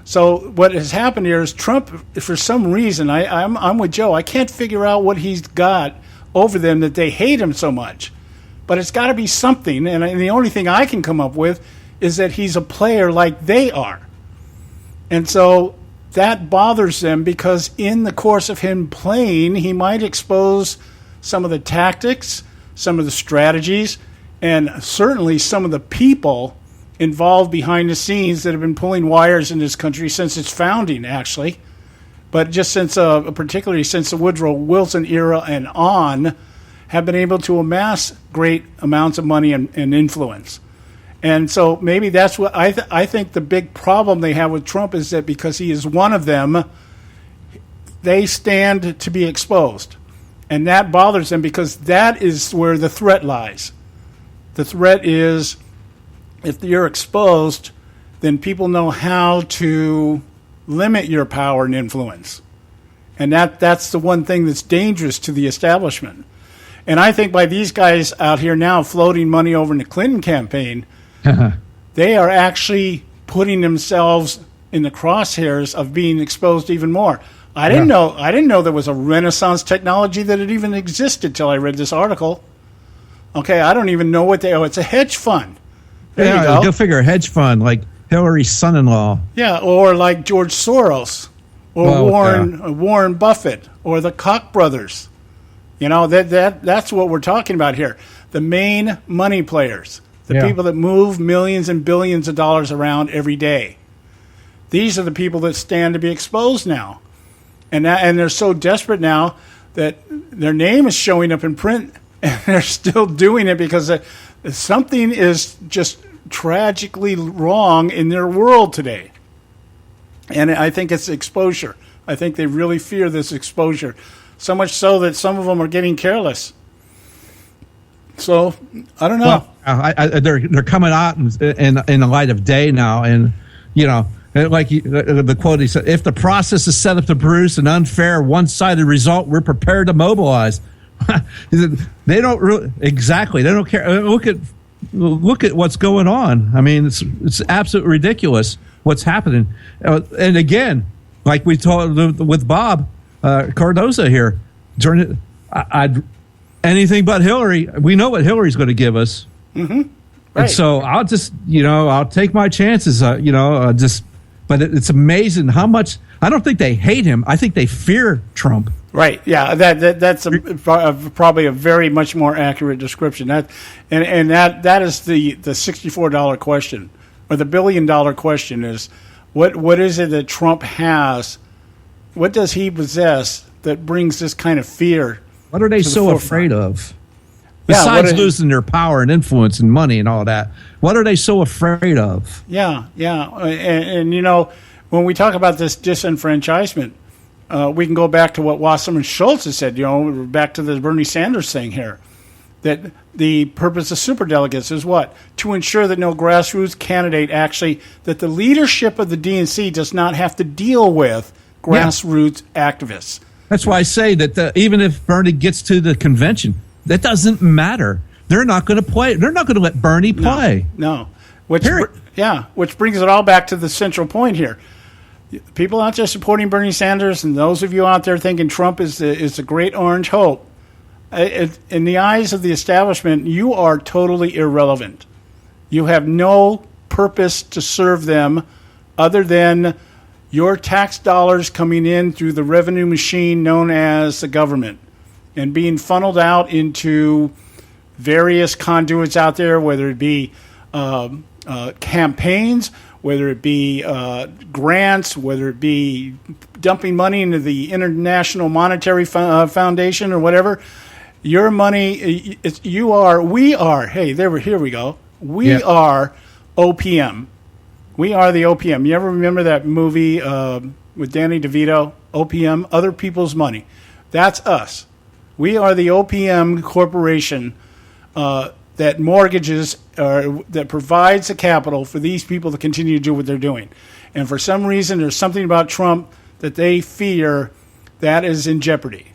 So what has happened here is Trump, for some reason, I'm with Joe, I can't figure out what he's got over them that they hate him so much. But it's got to be something, and the only thing I can come up with is that he's a player like they are. And so that bothers them because in the course of him playing, he might expose some of the tactics, some of the strategies, and certainly some of the people involved behind the scenes that have been pulling wires in this country since its founding, actually. But just since, particularly since the Woodrow Wilson era and on, have been able to amass great amounts of money and influence. And so maybe that's what I think the big problem they have with Trump is that because he is one of them, they stand to be exposed. And that bothers them because that is where the threat lies. The threat is if you're exposed, then people know how to limit your power and influence. And that's the one thing that's dangerous to the establishment. And I think by these guys out here now floating money over in the Clinton campaign, they are actually putting themselves in the crosshairs of being exposed even more. I didn't know there was a Renaissance technology that it even existed till I read this article. Okay, I don't even know what it's a hedge fund. There you go. Go figure, a hedge fund like Hillary's son-in-law. Yeah, or like George Soros, or Warren Buffett, or the Koch brothers. That's what we're talking about here. The main money players, the people that move millions and billions of dollars around every day. These are the people that stand to be exposed now. And they're so desperate now that their name is showing up in print, and they're still doing it because something is just tragically wrong in their world today. And I think it's exposure. I think they really fear this exposure. So much so that some of them are getting careless. So, I don't know. Well, they're coming out in the light of day now. And, like the quote he said, if the process is set up to produce an unfair, one-sided result, we're prepared to mobilize. They don't really, exactly. They don't care. Look at what's going on. I mean, it's absolutely ridiculous what's happening. And again, like we told with Bob Cardoza here, anything but Hillary. We know what Hillary's going to give us. Mm-hmm. Right. And so I'll just, I'll take my chances. But it's amazing how much. I don't think they hate him. I think they fear Trump. Right. Yeah. That's probably a very much more accurate description. That is the $64 question, or the $1 billion question is, what is it that Trump has? What does he possess that brings this kind of fear? What are they so afraid of? Besides losing their power and influence and money and all that, what are they so afraid of? Yeah. And when we talk about this disenfranchisement, we can go back to what Wasserman Schultz has said, back to the Bernie Sanders thing here, that the purpose of superdelegates is what? To ensure that no grassroots candidate that the leadership of the DNC does not have to deal with grassroots activists. That's why I say that even if Bernie gets to the convention, that doesn't matter. They're not going to play. They're not going to let Bernie play. No. Which brings it all back to the central point here. People out there supporting Bernie Sanders, and those of you out there thinking Trump is the great orange hope, in the eyes of the establishment, you are totally irrelevant. You have no purpose to serve them other than your tax dollars coming in through the revenue machine known as the government and being funneled out into various conduits out there, whether it be campaigns, whether it be grants, whether it be dumping money into the International Monetary Foundation or whatever. Your money, we are, hey, here we go. We are OPM. We are the OPM. You ever remember that movie with Danny DeVito, OPM, Other People's Money? That's us. We are the OPM corporation that mortgages, that provides the capital for these people to continue to do what they're doing. And for some reason, there's something about Trump that they fear that is in jeopardy.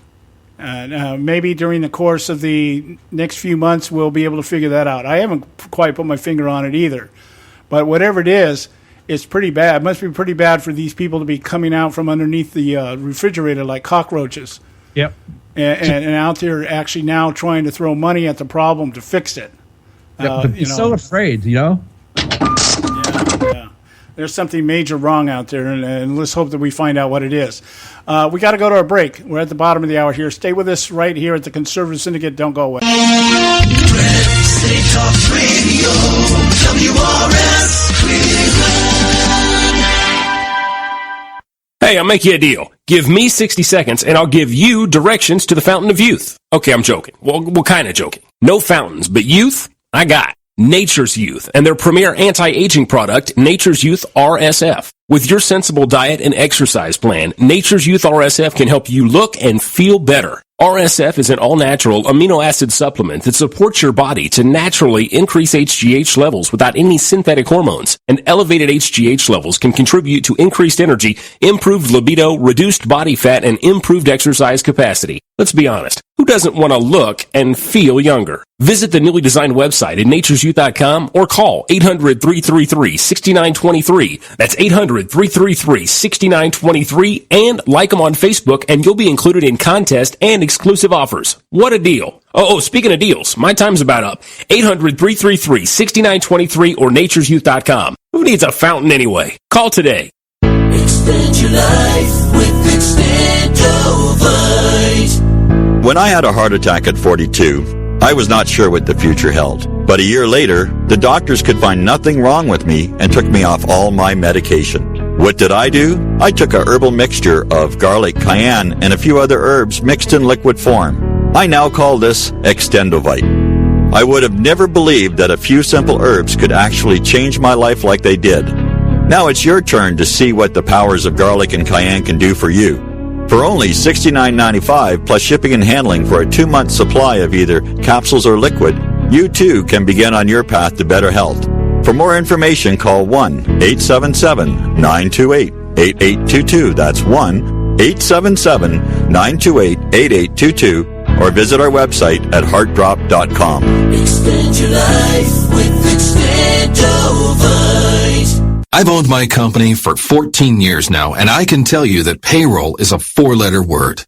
Maybe during the course of the next few months, we'll be able to figure that out. I haven't quite put my finger on it either. But whatever it is, it's pretty bad. It must be pretty bad for these people to be coming out from underneath the refrigerator like cockroaches. Yep. And out there actually now trying to throw money at the problem to fix it. So afraid, Yeah. There's something major wrong out there, and let's hope that we find out what it is. We got to go to our break. We're at the bottom of the hour here. Stay with us right here at the Conservative Syndicate. Don't go away. State Talk Radio, WRS Cleveland. Hey, I'll make you a deal. Give me 60 seconds, and I'll give you directions to the Fountain of Youth. Okay, I'm joking. Well, kind of joking. No fountains, but youth, I got. Nature's Youth and their premier anti-aging product, Nature's Youth RSF. With your sensible diet and exercise plan, Nature's Youth RSF can help you look and feel better. RSF is an all-natural amino acid supplement that supports your body to naturally increase HGH levels without any synthetic hormones. And elevated HGH levels can contribute to increased energy, improved libido, reduced body fat, and improved exercise capacity. Let's be honest. Who doesn't want to look and feel younger? Visit the newly designed website at naturesyouth.com or call 800-333-6923. That's 800-333-6923 and like them on Facebook and you'll be included in contest and exclusive offers. What a deal. Oh, speaking of deals, my time's about up. 800-333-6923 or naturesyouth.com. Who needs a fountain anyway? Call today. Extend your life with Extendovite. When I had a heart attack at 42, I was not sure what the future held. But a year later, the doctors could find nothing wrong with me and took me off all my medication. What did I do? I took a herbal mixture of garlic, cayenne, and a few other herbs mixed in liquid form. I now call this Extendovite. I would have never believed that a few simple herbs could actually change my life like they did. Now it's your turn to see what the powers of garlic and cayenne can do for you. For only $69.95 plus shipping and handling for a 2-month supply of either capsules or liquid, you too can begin on your path to better health. For more information, call 1-877-928-8822. That's 1-877-928-8822. Or visit our website at heartdrop.com. Extend your life with Extendovite. I've owned my company for 14 years now, and I can tell you that payroll is a 4-letter word.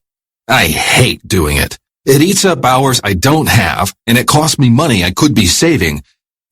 I hate doing it. It eats up hours I don't have, and it costs me money I could be saving.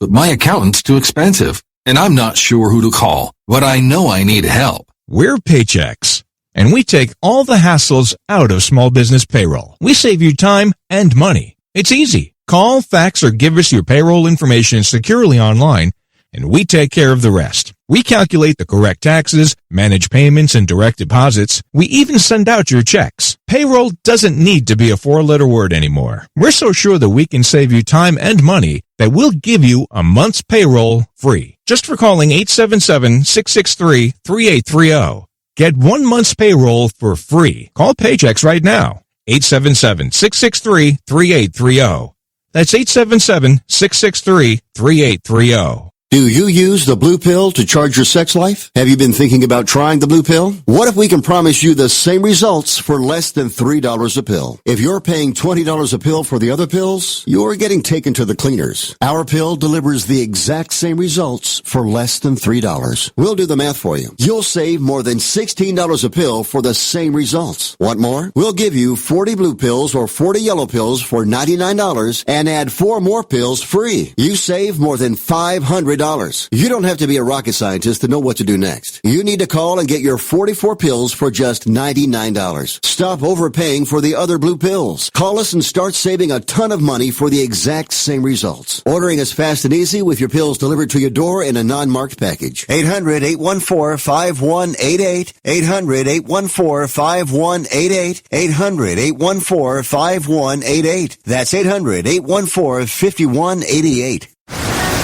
But my accountant's too expensive, and I'm not sure who to call, but I know I need help. We're Paychex, and we take all the hassles out of small business payroll. We save you time and money. It's easy. Call, fax, or give us your payroll information securely online, and we take care of the rest. We calculate the correct taxes, manage payments and direct deposits. We even send out your checks. Payroll doesn't need to be a 4-letter word anymore. We're so sure that we can save you time and money that we'll give you a month's payroll free. Just for calling 877-663-3830. Get 1 month's payroll for free. Call Paychex right now. 877-663-3830. That's 877-663-3830. Do you use the blue pill to charge your sex life? Have you been thinking about trying the blue pill? What if we can promise you the same results for less than $3 a pill? If you're paying $20 a pill for the other pills, you're getting taken to the cleaners. Our pill delivers the exact same results for less than $3. We'll do the math for you. You'll save more than $16 a pill for the same results. Want more? We'll give you 40 blue pills or 40 yellow pills for $99 and add 4 more pills free. You save more than $500. You don't have to be a rocket scientist to know what to do next. You need to call and get your 44 pills for just $99. Stop overpaying for the other blue pills. Call us and start saving a ton of money for the exact same results. Ordering is fast and easy with your pills delivered to your door in a non-marked package. 800-814-5188. 800-814-5188. 800-814-5188. That's 800-814-5188.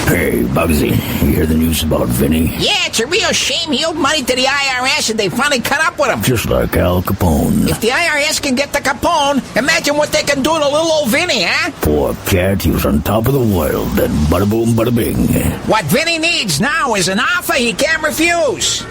Hey, Bugsy, you hear the news about Vinny? Yeah, it's a real shame he owed money to the IRS and they finally caught up with him. Just like Al Capone. If the IRS can get to Capone, imagine what they can do to little old Vinny, huh? Poor cat, he was on top of the world, then bada boom, bada bing. What Vinny needs now is an offer he can't refuse.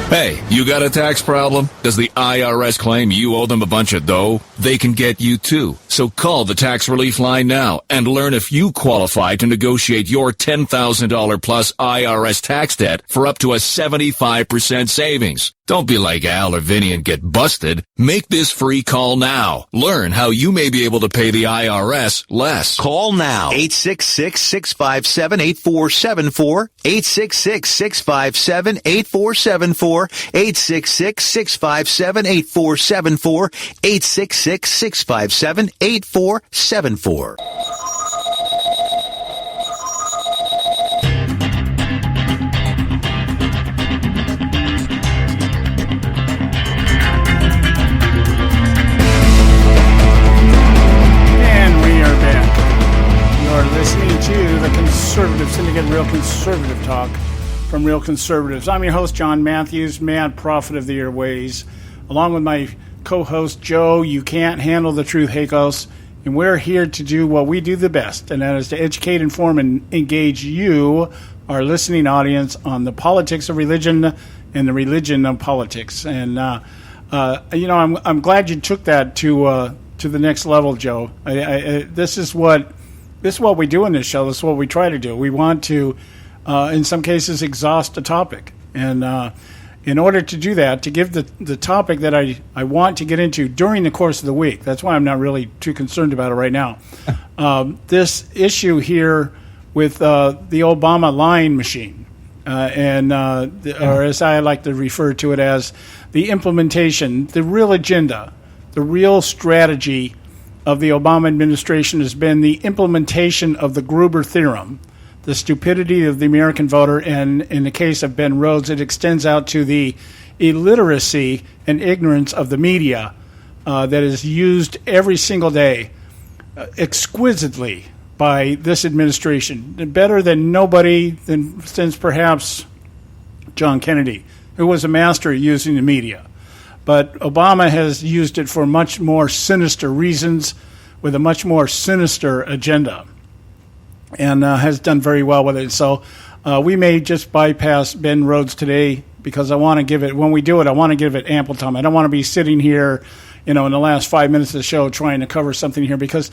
Hey, you got a tax problem? Does the IRS claim you owe them a bunch of dough? They can get you too. So call the tax relief line now and learn if you qualify to negotiate your $10,000 plus IRS tax debt for up to a 75% savings. Don't be like Al or Vinny and get busted. Make this free call now. Learn how you may be able to pay the IRS less. Call now. 866-657-8474. 866-657-8474. 866-657-8474. 866-657-8474. Listening to the Conservative Syndicate, Real Conservative Talk from Real Conservatives. I'm your host, John Matthews, Mad Prophet of the Airways, along with my co-host, Joe, You Can't Handle the Truth, Hakos, and we're here to do what we do the best, and that is to educate, inform, and engage you, our listening audience, on the politics of religion and the religion of politics. And, I'm glad you took that to the next level, Joe. This is what we do in this show. This is what we try to do. We want to, in some cases, exhaust a topic. And in order to do that, to give the topic that I want to get into during the course of the week, that's why I'm not really too concerned about it right now. This issue here with the Obama lying machine, or as I like to refer to it as, the implementation, the real agenda, the real strategy of the Obama administration has been the implementation of the Gruber theorem, the stupidity of the American voter, and in the case of Ben Rhodes, it extends out to the illiteracy and ignorance of the media that is used every single day exquisitely by this administration, better than nobody since perhaps John Kennedy, who was a master at using the media. But Obama has used it for much more sinister reasons with a much more sinister agenda and has done very well with it. So we may just bypass Ben Rhodes today because I want to give it, when we do it, I want to give it ample time. I don't want to be sitting here, in the last 5 minutes of the show trying to cover something here because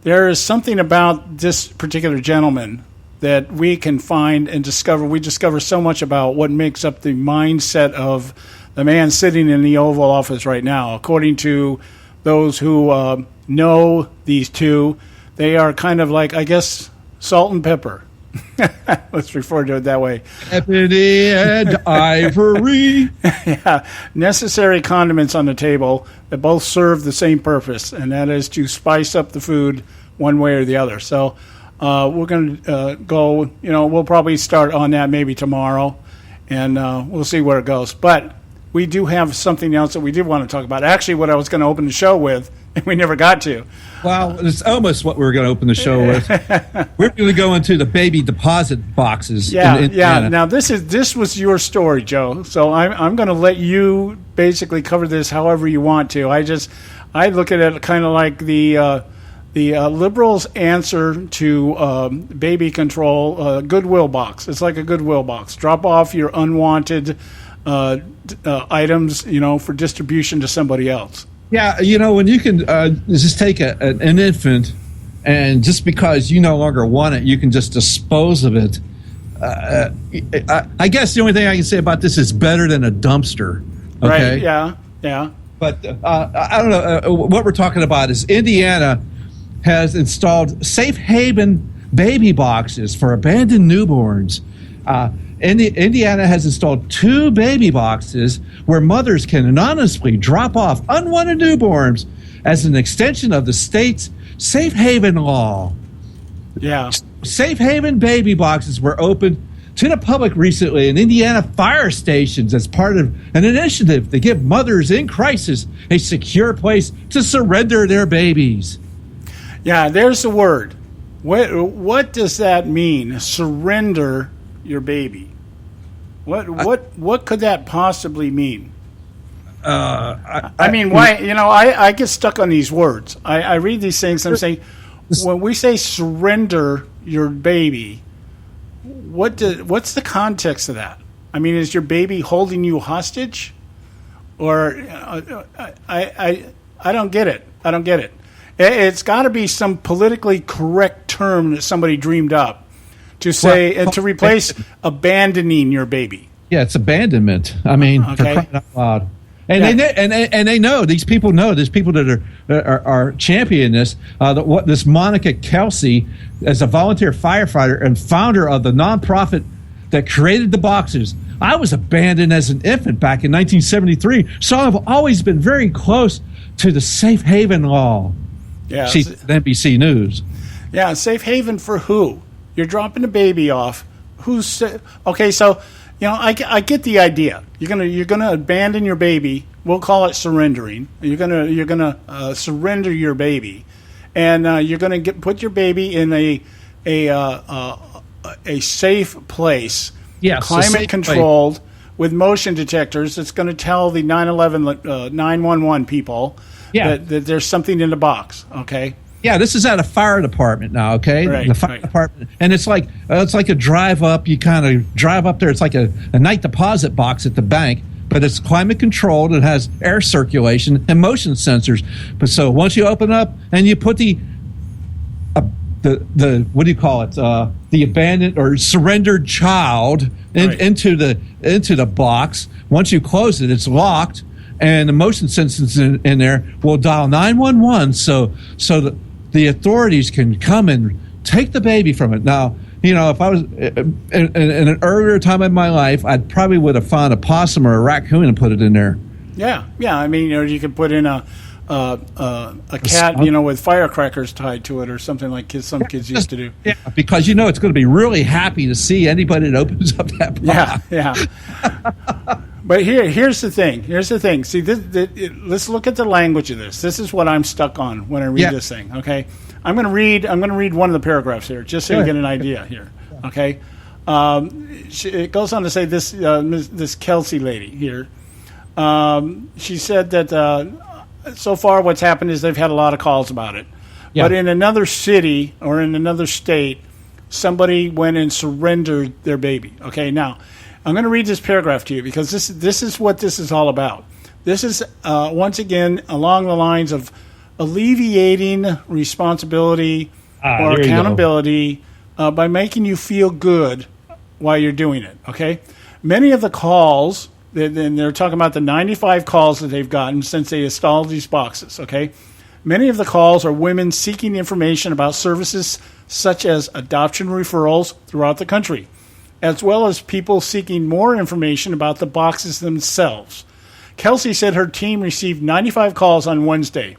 there is something about this particular gentleman that we can find and discover. We discover so much about what makes up the mindset of the man sitting in the Oval Office right now. According to those who know these two, they are kind of like, I guess, salt and pepper. Let's refer to it that way. Ebony and ivory. Yeah, necessary condiments on the table that both serve the same purpose, and that is to spice up the food one way or the other. So we're going to go, we'll probably start on that maybe tomorrow, and we'll see where it goes. But we do have something else that we did want to talk about. Actually, what I was going to open the show with, and we never got to. Well, it's almost what we were going to open the show with. We're going to go into the baby deposit boxes. Yeah. Now, this was your story, Joe. So I'm going to let you basically cover this however you want to. I look at it kind of like the the liberals' answer to baby control, Goodwill box. It's like a Goodwill box. Drop off your unwanted items, for distribution to somebody else. Yeah, when you can just take an infant, and just because you no longer want it, you can just dispose of it. I guess the only thing I can say about this is better than a dumpster. Okay? Right, yeah. But I don't know. What we're talking about is Indiana has installed safe haven baby boxes for abandoned newborns. Indiana has installed 2 baby boxes where mothers can anonymously drop off unwanted newborns as an extension of the state's safe haven law. Yeah. Safe haven baby boxes were opened to the public recently in Indiana fire stations as part of an initiative to give mothers in crisis a secure place to surrender their babies. Yeah, there's the word. What does that mean? Surrender your baby. What could that possibly mean? I mean, why? I get stuck on these words. I read these things and I'm saying, when we say surrender your baby, what's the context of that? I mean, is your baby holding you hostage? Or I don't get it. I don't get it. It's got to be some politically correct term that somebody dreamed up to say to replace abandoning your baby. Yeah, it's abandonment. I mean, for crying out loud. And they know, these people know, there's people that are championing this. This Monica Kelsey, as a volunteer firefighter and founder of the nonprofit that created the boxes. I was abandoned as an infant back in 1973, so I've always been very close to the safe haven law. Yeah, she's NBC News. Yeah, safe haven for who? You're dropping the baby off. Okay? So, I get the idea. You're gonna abandon your baby. We'll call it surrendering. You're gonna surrender your baby, and you're gonna put your baby in a safe place. Yeah, climate controlled with motion detectors. It's going to tell the 911 people that there's something in the box. Okay. Yeah, this is at a fire department now. Okay, right, the fire department, and it's like a drive up. You kind of drive up there. It's like a night deposit box at the bank, but it's climate controlled. It has air circulation and motion sensors. But so once you open up and you put the what do you call it? The abandoned or surrendered child into the box. Once you close it, it's locked, and the motion sensors in there will dial 911 so the authorities can come and take the baby from it. Now, if I was in an earlier time in my life, I probably would have found a possum or a raccoon and put it in there. Yeah. I mean, you could put in a cat, with firecrackers tied to it or something like some kids used to do. Yeah, because it's going to be really happy to see anybody that opens up that box. Yeah. But here's the thing. See, let's look at the language of this. This is what I'm stuck on when I read this thing. Okay, I'm going to read one of the paragraphs here, just so you get an idea here. Okay, it goes on to say this Kelsey lady here. She said that so far what's happened is they've had a lot of calls about it. Yeah. But in another city or in another state, somebody went and surrendered their baby. Okay, now I'm going to read this paragraph to you because this is what this is all about. This is, once again, along the lines of alleviating responsibility or accountability by making you feel good while you're doing it, okay? Many of the calls, and they're talking about the 95 calls that they've gotten since they installed these boxes, okay? Many of the calls are women seeking information about services such as adoption referrals throughout the country, as well as people seeking more information about the boxes themselves. Kelsey said her team received 95 calls on Wednesday,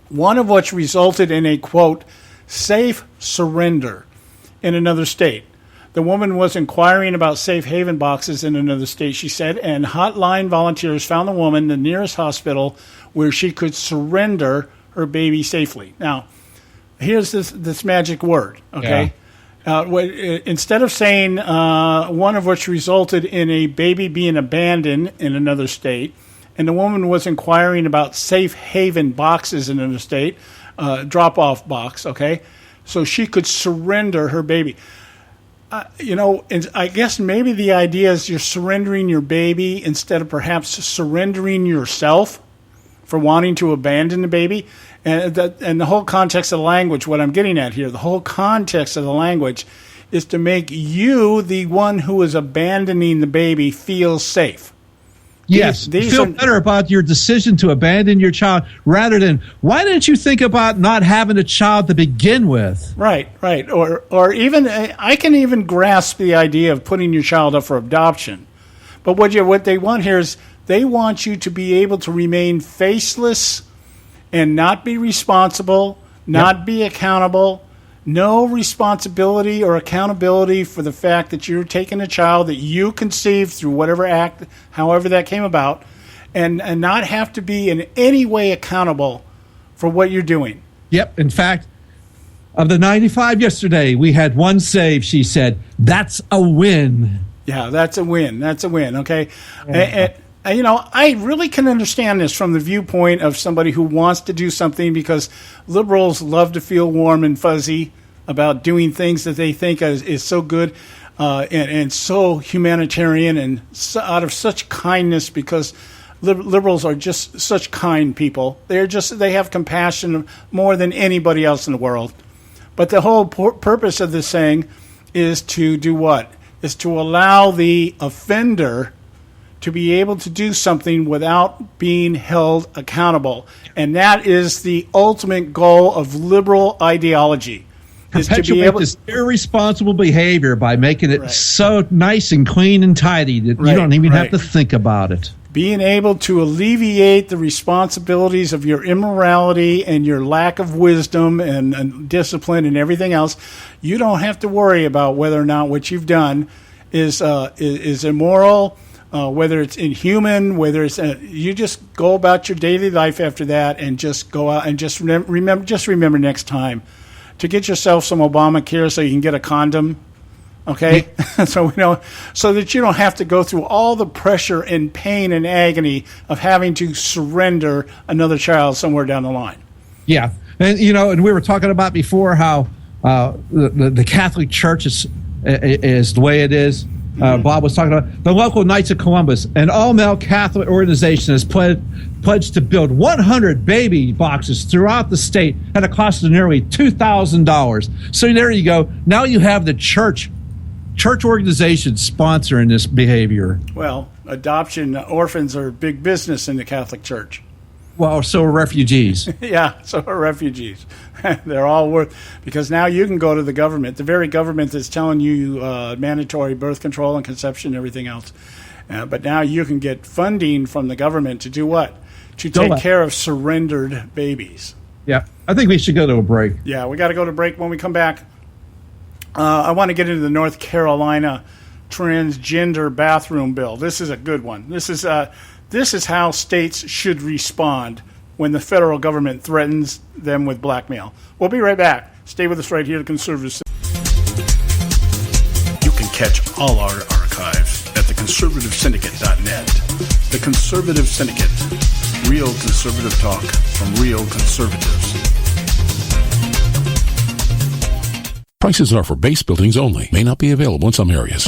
one of which resulted in a, quote, safe surrender in another state. The woman was inquiring about safe haven boxes in another state, she said, and hotline volunteers found the woman the nearest hospital where she could surrender her baby safely. Now, here's this magic word, okay? Yeah. Instead of saying one of which resulted in a baby being abandoned in another state, and the woman was inquiring about safe haven boxes in another state, drop-off box, okay? So she could surrender her baby. And I guess maybe the idea is you're surrendering your baby instead of perhaps surrendering yourself for wanting to abandon the baby. And the whole context of the language, what I'm getting at here, the whole context of the language is to make you, the one who is abandoning the baby, feel safe. Yes, feel better about your decision to abandon your child rather than, why didn't you think about not having a child to begin with? Right. Or even, I can even grasp the idea of putting your child up for adoption. But what they want here is they want you to be able to remain faceless and not be responsible, not be accountable, no responsibility or accountability for the fact that you're taking a child that you conceived through whatever act, however that came about, and not have to be in any way accountable for what you're doing. Yep. In fact, of the 95 yesterday, we had one save, she said. That's a win. Yeah, that's a win. That's a win, okay? I really can understand this from the viewpoint of somebody who wants to do something, because liberals love to feel warm and fuzzy about doing things that they think is so good and so humanitarian and out of such kindness, because liberals are just such kind people. They have compassion more than anybody else in the world. But the whole purpose of this saying is to do what? Is to allow the offender to be able to do something without being held accountable. And that is the ultimate goal of liberal ideology. Perpetuate this irresponsible behavior by making it so nice and clean and tidy that you don't even have to think about it. Being able to alleviate the responsibilities of your immorality and your lack of wisdom and discipline and everything else. You don't have to worry about whether or not what you've done is immoral, whether it's inhuman, whether it's you just go about your daily life after that, and just go out and just remember next time to get yourself some Obamacare so you can get a condom, okay? so that you don't have to go through all the pressure and pain and agony of having to surrender another child somewhere down the line. Yeah, and and we were talking about before how the Catholic Church is the way it is. Bob was talking about the local Knights of Columbus, an all-male Catholic organization, has pledged to build 100 baby boxes throughout the state at a cost of nearly $2,000. So there you go. Now you have the church organization sponsoring this behavior. Well, adoption orphans are big business in the Catholic Church. Well, so are refugees. Yeah, so are refugees. They're all worth, because now you can go to the government, the very government that's telling you mandatory birth control and conception and everything else. But now you can get funding from the government to do what? To take care of surrendered babies. Yeah, I think we should go to a break. Yeah, we got to go to break. When we come back, I want to get into the North Carolina transgender bathroom bill. This is a good one. This is how states should respond when the federal government threatens them with blackmail. We'll be right back. Stay with us right here at Conservative Syndicate. You can catch all our archives at theconservativesyndicate.net. The Conservative Syndicate. Real conservative talk from real conservatives. Prices are for base buildings only. May not be available in some areas.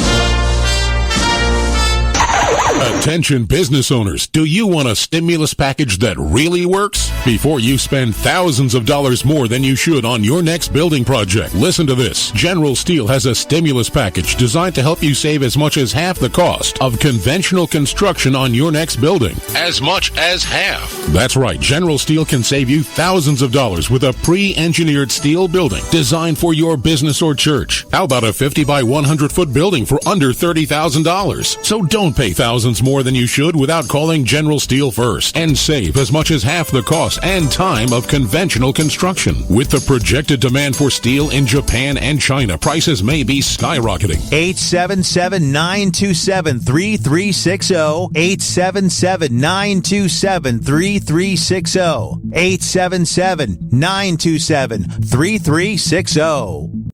Attention business owners, do you want a stimulus package that really works? Before you spend thousands of dollars more than you should on your next building project, listen to this. General Steel has a stimulus package designed to help you save as much as half the cost of conventional construction on your next building. As much as half. That's right, General Steel can save you thousands of dollars with a pre-engineered steel building designed for your business or church. How about a 50 by 100 foot building for under $30,000? So don't pay thousands more than you should without calling General Steel first, and save as much as half the cost and time of conventional construction. With the projected demand for steel in Japan and China, prices may be skyrocketing. 877-927-3360. 877-927-3360. 877-927-3360.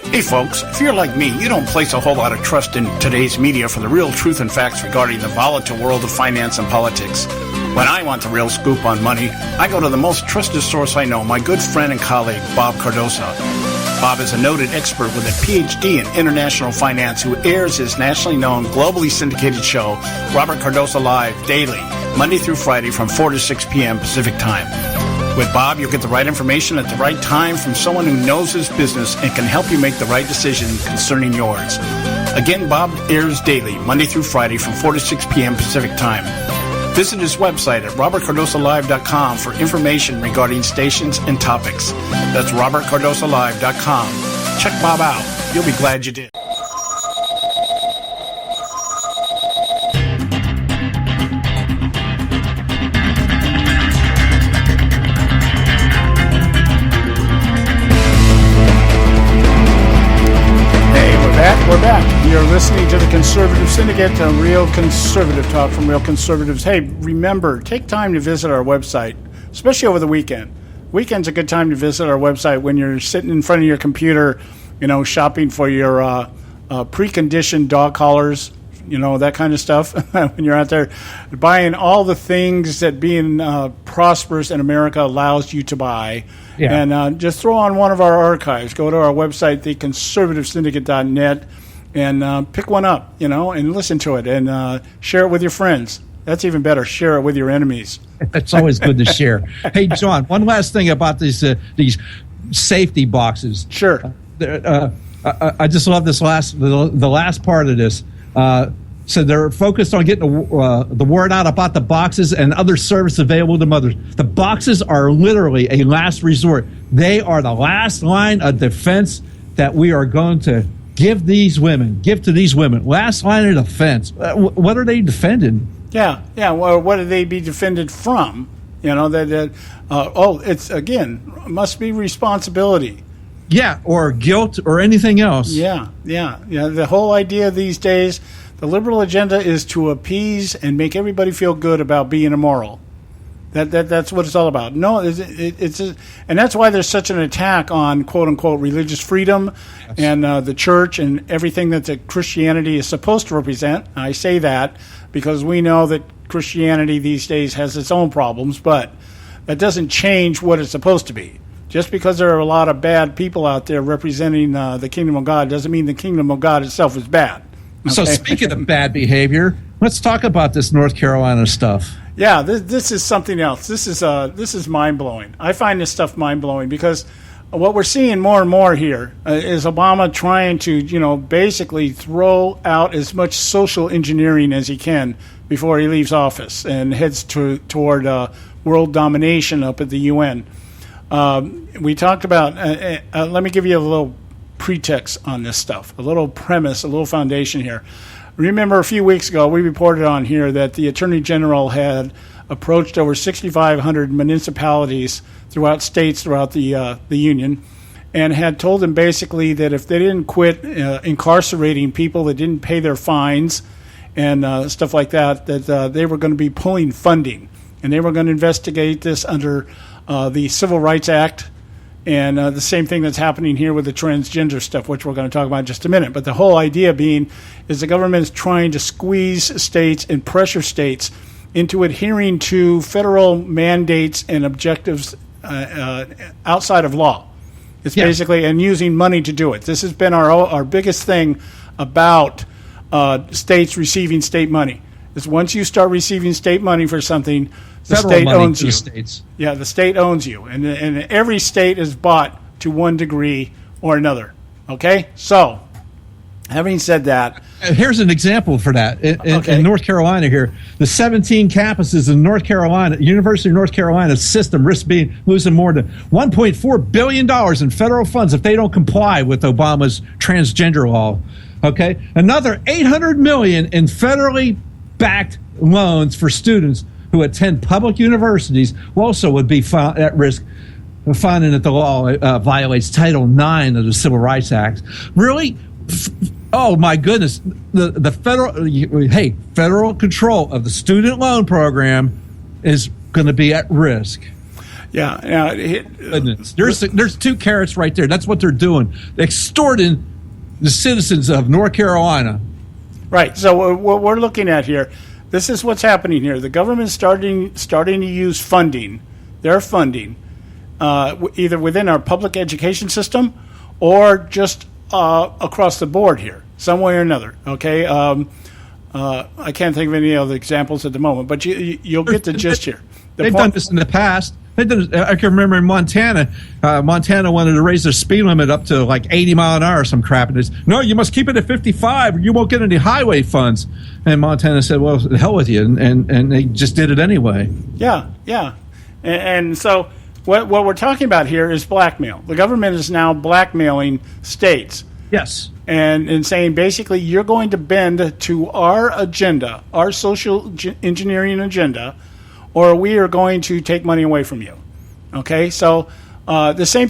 Hey folks, if you're like me, you don't place a whole lot of trust in today's media for the real truth and facts regarding the volatile world of finance and politics. When I want the real scoop on money, I go to the most trusted source I know, my good friend and colleague, Bob Cardosa. Bob is a noted expert with a PhD in international finance who airs his nationally known, globally syndicated show, Robert Cardosa Live, daily, Monday through Friday from 4 to 6 p.m. Pacific Time. With Bob, you'll get the right information at the right time from someone who knows his business and can help you make the right decision concerning yours. Again, Bob airs daily, Monday through Friday from 4 to 6 p.m. Pacific Time. Visit his website at robertcardosalive.com for information regarding stations and topics. That's robertcardosalive.com. Check Bob out. You'll be glad you did. We're back. You're listening to the Conservative Syndicate, a real conservative talk from real conservatives. Hey, remember, take time to visit our website, especially over the weekend. Weekend's a good time to visit our website when you're sitting in front of your computer, shopping for your preconditioned dog collars, that kind of stuff. When you're out there buying all the things that being prosperous in America allows you to buy. Yeah. And just throw on one of our archives. Go to our website, theconservativesyndicate.net, and pick one up, and listen to it and share it with your friends. That's even better. Share it with your enemies. It's always good to share. Hey, John, one last thing about these safety boxes. Sure. I just love this the last part of this. So they're focused on getting the word out about the boxes and other services available to mothers. The boxes are literally a last resort. They are the last line of defense that we are going to give to these women. Last line of defense. What are they defending? Yeah. Well, what do they be defended from? It's again must be responsibility. Yeah, or guilt or anything else. Yeah. The whole idea these days. The liberal agenda is to appease and make everybody feel good about being immoral. That's what it's all about. No, and that's why there's such an attack on quote unquote religious freedom and the church and everything that the Christianity is supposed to represent. I say that because we know that Christianity these days has its own problems, but that doesn't change what it's supposed to be. Just because there are a lot of bad people out there representing the kingdom of God doesn't mean the kingdom of God itself is bad. Okay. So speaking of bad behavior, let's talk about this North Carolina stuff. Yeah, this is something else. This is mind-blowing. I find this stuff mind-blowing because what we're seeing more and more here is Obama trying to, basically throw out as much social engineering as he can before he leaves office and heads toward world domination up at the UN. We talked about, let me give you a little pretext on this stuff, a little premise, a little foundation here. Remember a few weeks ago we reported on here that the Attorney General had approached over 6,500 municipalities throughout states throughout the Union and had told them basically that if they didn't quit incarcerating people that didn't pay their fines and stuff like that, that they were going to be pulling funding and they were going to investigate this under the Civil Rights Act. And the same thing that's happening here with the transgender stuff, which we're going to talk about in just a minute. But the whole idea being is the government is trying to squeeze states and pressure states into adhering to federal mandates and objectives outside of law. It's basically, and using money to do it. This has been our biggest thing about states receiving state money. Is once you start receiving state money for something, the state owns you. States. Yeah, the state owns you, and every state is bought to one degree or another. Okay, so having said that, here's an example for that in North Carolina. Here, the 17 campuses in North Carolina, University of North Carolina system risks losing more than $1.4 billion in federal funds if they don't comply with Obama's transgender law. Okay, another $800 million in federally backed loans for students who attend public universities also would be at risk of finding that the law violates Title IX of the Civil Rights Act. Really? Oh my goodness! The federal control of the student loan program is going to be at risk. Yeah. There's two carrots right there. That's what they're doing. They're extorting the citizens of North Carolina. Right. So what we're looking at here, This is what's happening here. The government's starting to use funding, their funding, either within our public education system or just across the board here, some way or another. Okay, I can't think of any other examples at the moment, but you'll get the gist here. They've done this in the past. I can remember in Montana, Montana wanted to raise their speed limit up to like 80 mile an hour or some crap. And it's, no, you must keep it at 55 or you won't get any highway funds. And Montana said, well, the hell with you. And they just did it anyway. Yeah. And so what we're talking about here is blackmail. The government is now blackmailing states. Yes. And saying basically you're going to bend to our agenda, our social engineering agenda, or we are going to take money away from you. Okay, so the same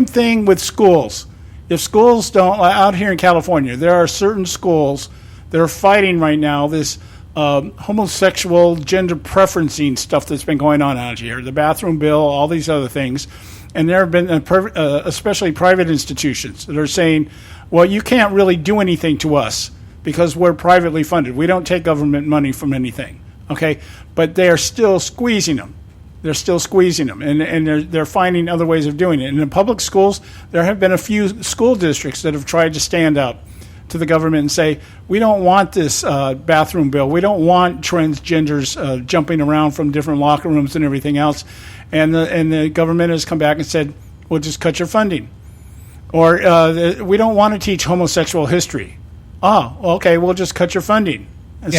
thing with schools. If schools don't, out here in California, there are certain schools that are fighting right now this homosexual gender preferencing stuff that's been going on out here, the bathroom bill, all these other things. And there have been, especially private institutions, that are saying, well, you can't really do anything to us because we're privately funded. We don't take government money from anything. Okay, but they are still squeezing them. They're still squeezing them, and they're finding other ways of doing it. And in public schools, there have been a few school districts that have tried to stand up to the government and say, we don't want this bathroom bill. We don't want transgenders jumping around from different locker rooms and everything else. And the government has come back and said, we'll just cut your funding. Or we don't want to teach homosexual history. Okay, we'll just cut your funding. And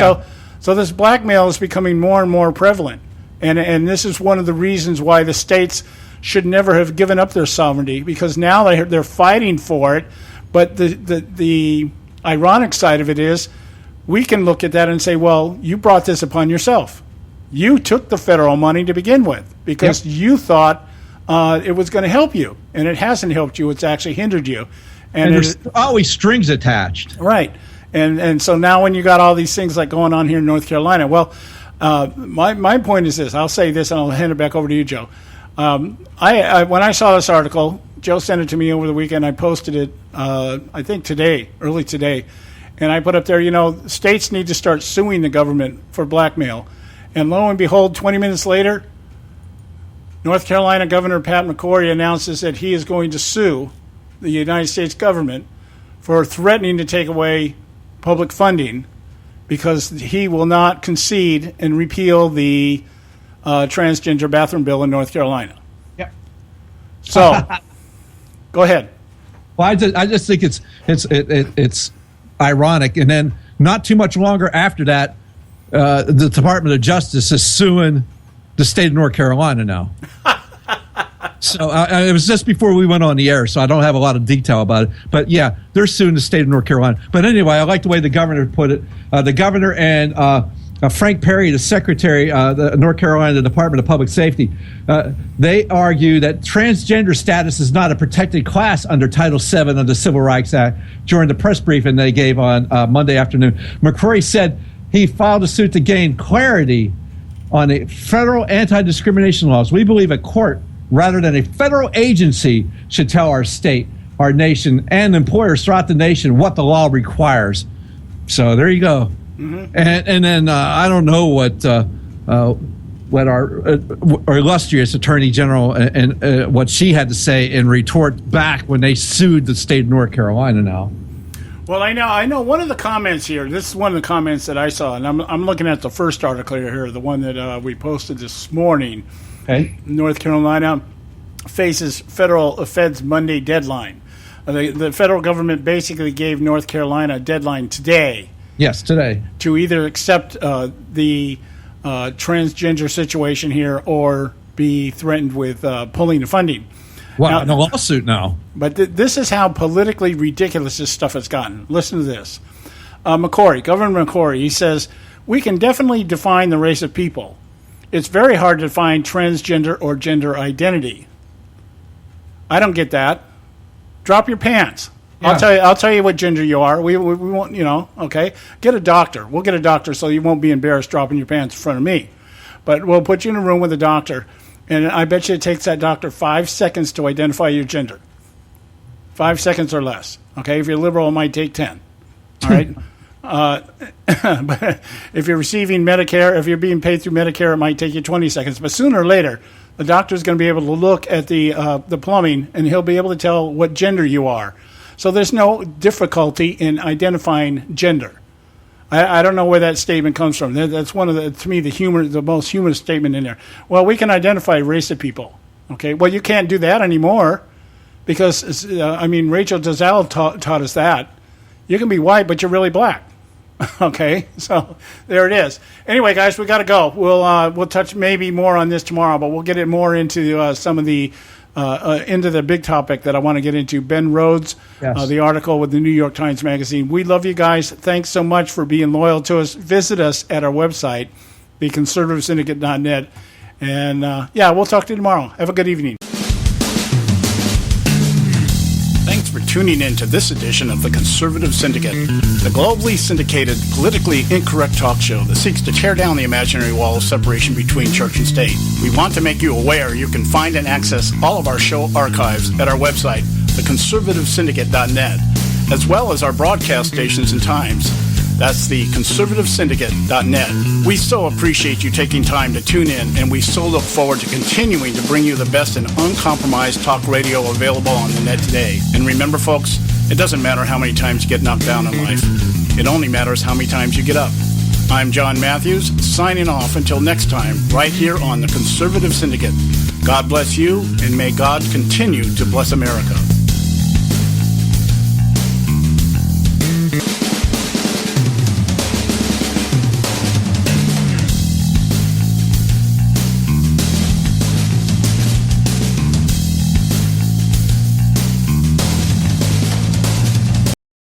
so this blackmail is becoming more and more prevalent. And this is one of the reasons why the states should never have given up their sovereignty, because now they're fighting for it. But the ironic side of it is we can look at that and say, well, you brought this upon yourself. You took the federal money to begin with because you thought it was going to help you, and it hasn't helped you. It's actually hindered you. And there's always strings attached. Right. And so now when you got all these things like going on here in North Carolina, well, my point is this. I'll say this, and I'll hand it back over to you, Joe. When I saw this article, Joe sent it to me over the weekend. I posted it, I think early today, and I put up there, states need to start suing the government for blackmail. And lo and behold, 20 minutes later, North Carolina Governor Pat McCrory announces that he is going to sue the United States government for threatening to take away public funding because he will not concede and repeal the transgender bathroom bill in North Carolina. Yep. So, go ahead. Well, I just think it's ironic, and then not too much longer after that, the Department of Justice is suing the state of North Carolina now. So it was just before we went on the air, so I don't have a lot of detail about it. But yeah, they're suing the state of North Carolina. But anyway, I like the way the governor put it. The governor and Frank Perry, the secretary, the North Carolina Department of Public Safety, they argue that transgender status is not a protected class under Title VII of the Civil Rights Act during the press briefing they gave on Monday afternoon. McCrory said he filed a suit to gain clarity on the federal anti-discrimination laws. We believe a court, rather than a federal agency, should tell our state, our nation, and employers throughout the nation what the law requires. So there you go. Mm-hmm. And then I don't know what our illustrious Attorney General and what she had to say in retort back when they sued the state of North Carolina now. Well, I know one of the comments here, this is one of the comments that I saw, and I'm looking at the first article here, the one that we posted this morning. Okay. North Carolina faces Fed's Monday deadline. The federal government basically gave North Carolina a deadline today. Yes, today. To either accept the transgender situation here or be threatened with pulling the funding. Wow, in a lawsuit now. But this is how politically ridiculous this stuff has gotten. Listen to this. Governor McCrory, he says, we can definitely define the race of people. It's very hard to define transgender or gender identity. I don't get that. Drop your pants. Yeah. I'll tell you what gender you are. We won't, okay? Get a doctor. We'll get a doctor so you won't be embarrassed dropping your pants in front of me. But we'll put you in a room with a doctor, and I bet you it takes that doctor 5 seconds to identify your gender. 5 seconds or less. Okay? If you're liberal, it might take 10. All right? But if you're receiving Medicare, if you're being paid through Medicare, it might take you 20 seconds. But sooner or later, the doctor's going to be able to look at the plumbing, and he'll be able to tell what gender you are. So there's no difficulty in identifying gender. I don't know where that statement comes from. That's one of the most humorous statement in there. Well, we can identify race of people. Okay. Well, you can't do that anymore because Rachel Dolezal taught us that you can be white, but you're really black. Okay, so there it is. Anyway, guys, we got to go. We'll touch maybe more on this tomorrow, but we'll get it more into some of the into the big topic that I want to get into. Ben Rhodes, the article with the New York Times Magazine. We love you guys. Thanks so much for being loyal to us. Visit us at our website, theconservativesyndicate.net. And, we'll talk to you tomorrow. Have a good evening. Thanks for tuning in to this edition of the Conservative Syndicate, the globally syndicated, politically incorrect talk show that seeks to tear down the imaginary wall of separation between church and state. We want to make you aware you can find and access all of our show archives at our website, theconservativesyndicate.net, as well as our broadcast stations and times. That's the conservativesyndicate.net. We so appreciate you taking time to tune in, and we so look forward to continuing to bring you the best and uncompromised talk radio available on the net today. And remember, folks, it doesn't matter how many times you get knocked down in life. It only matters how many times you get up. I'm John Matthews, signing off until next time, right here on the Conservative Syndicate. God bless you, and may God continue to bless America.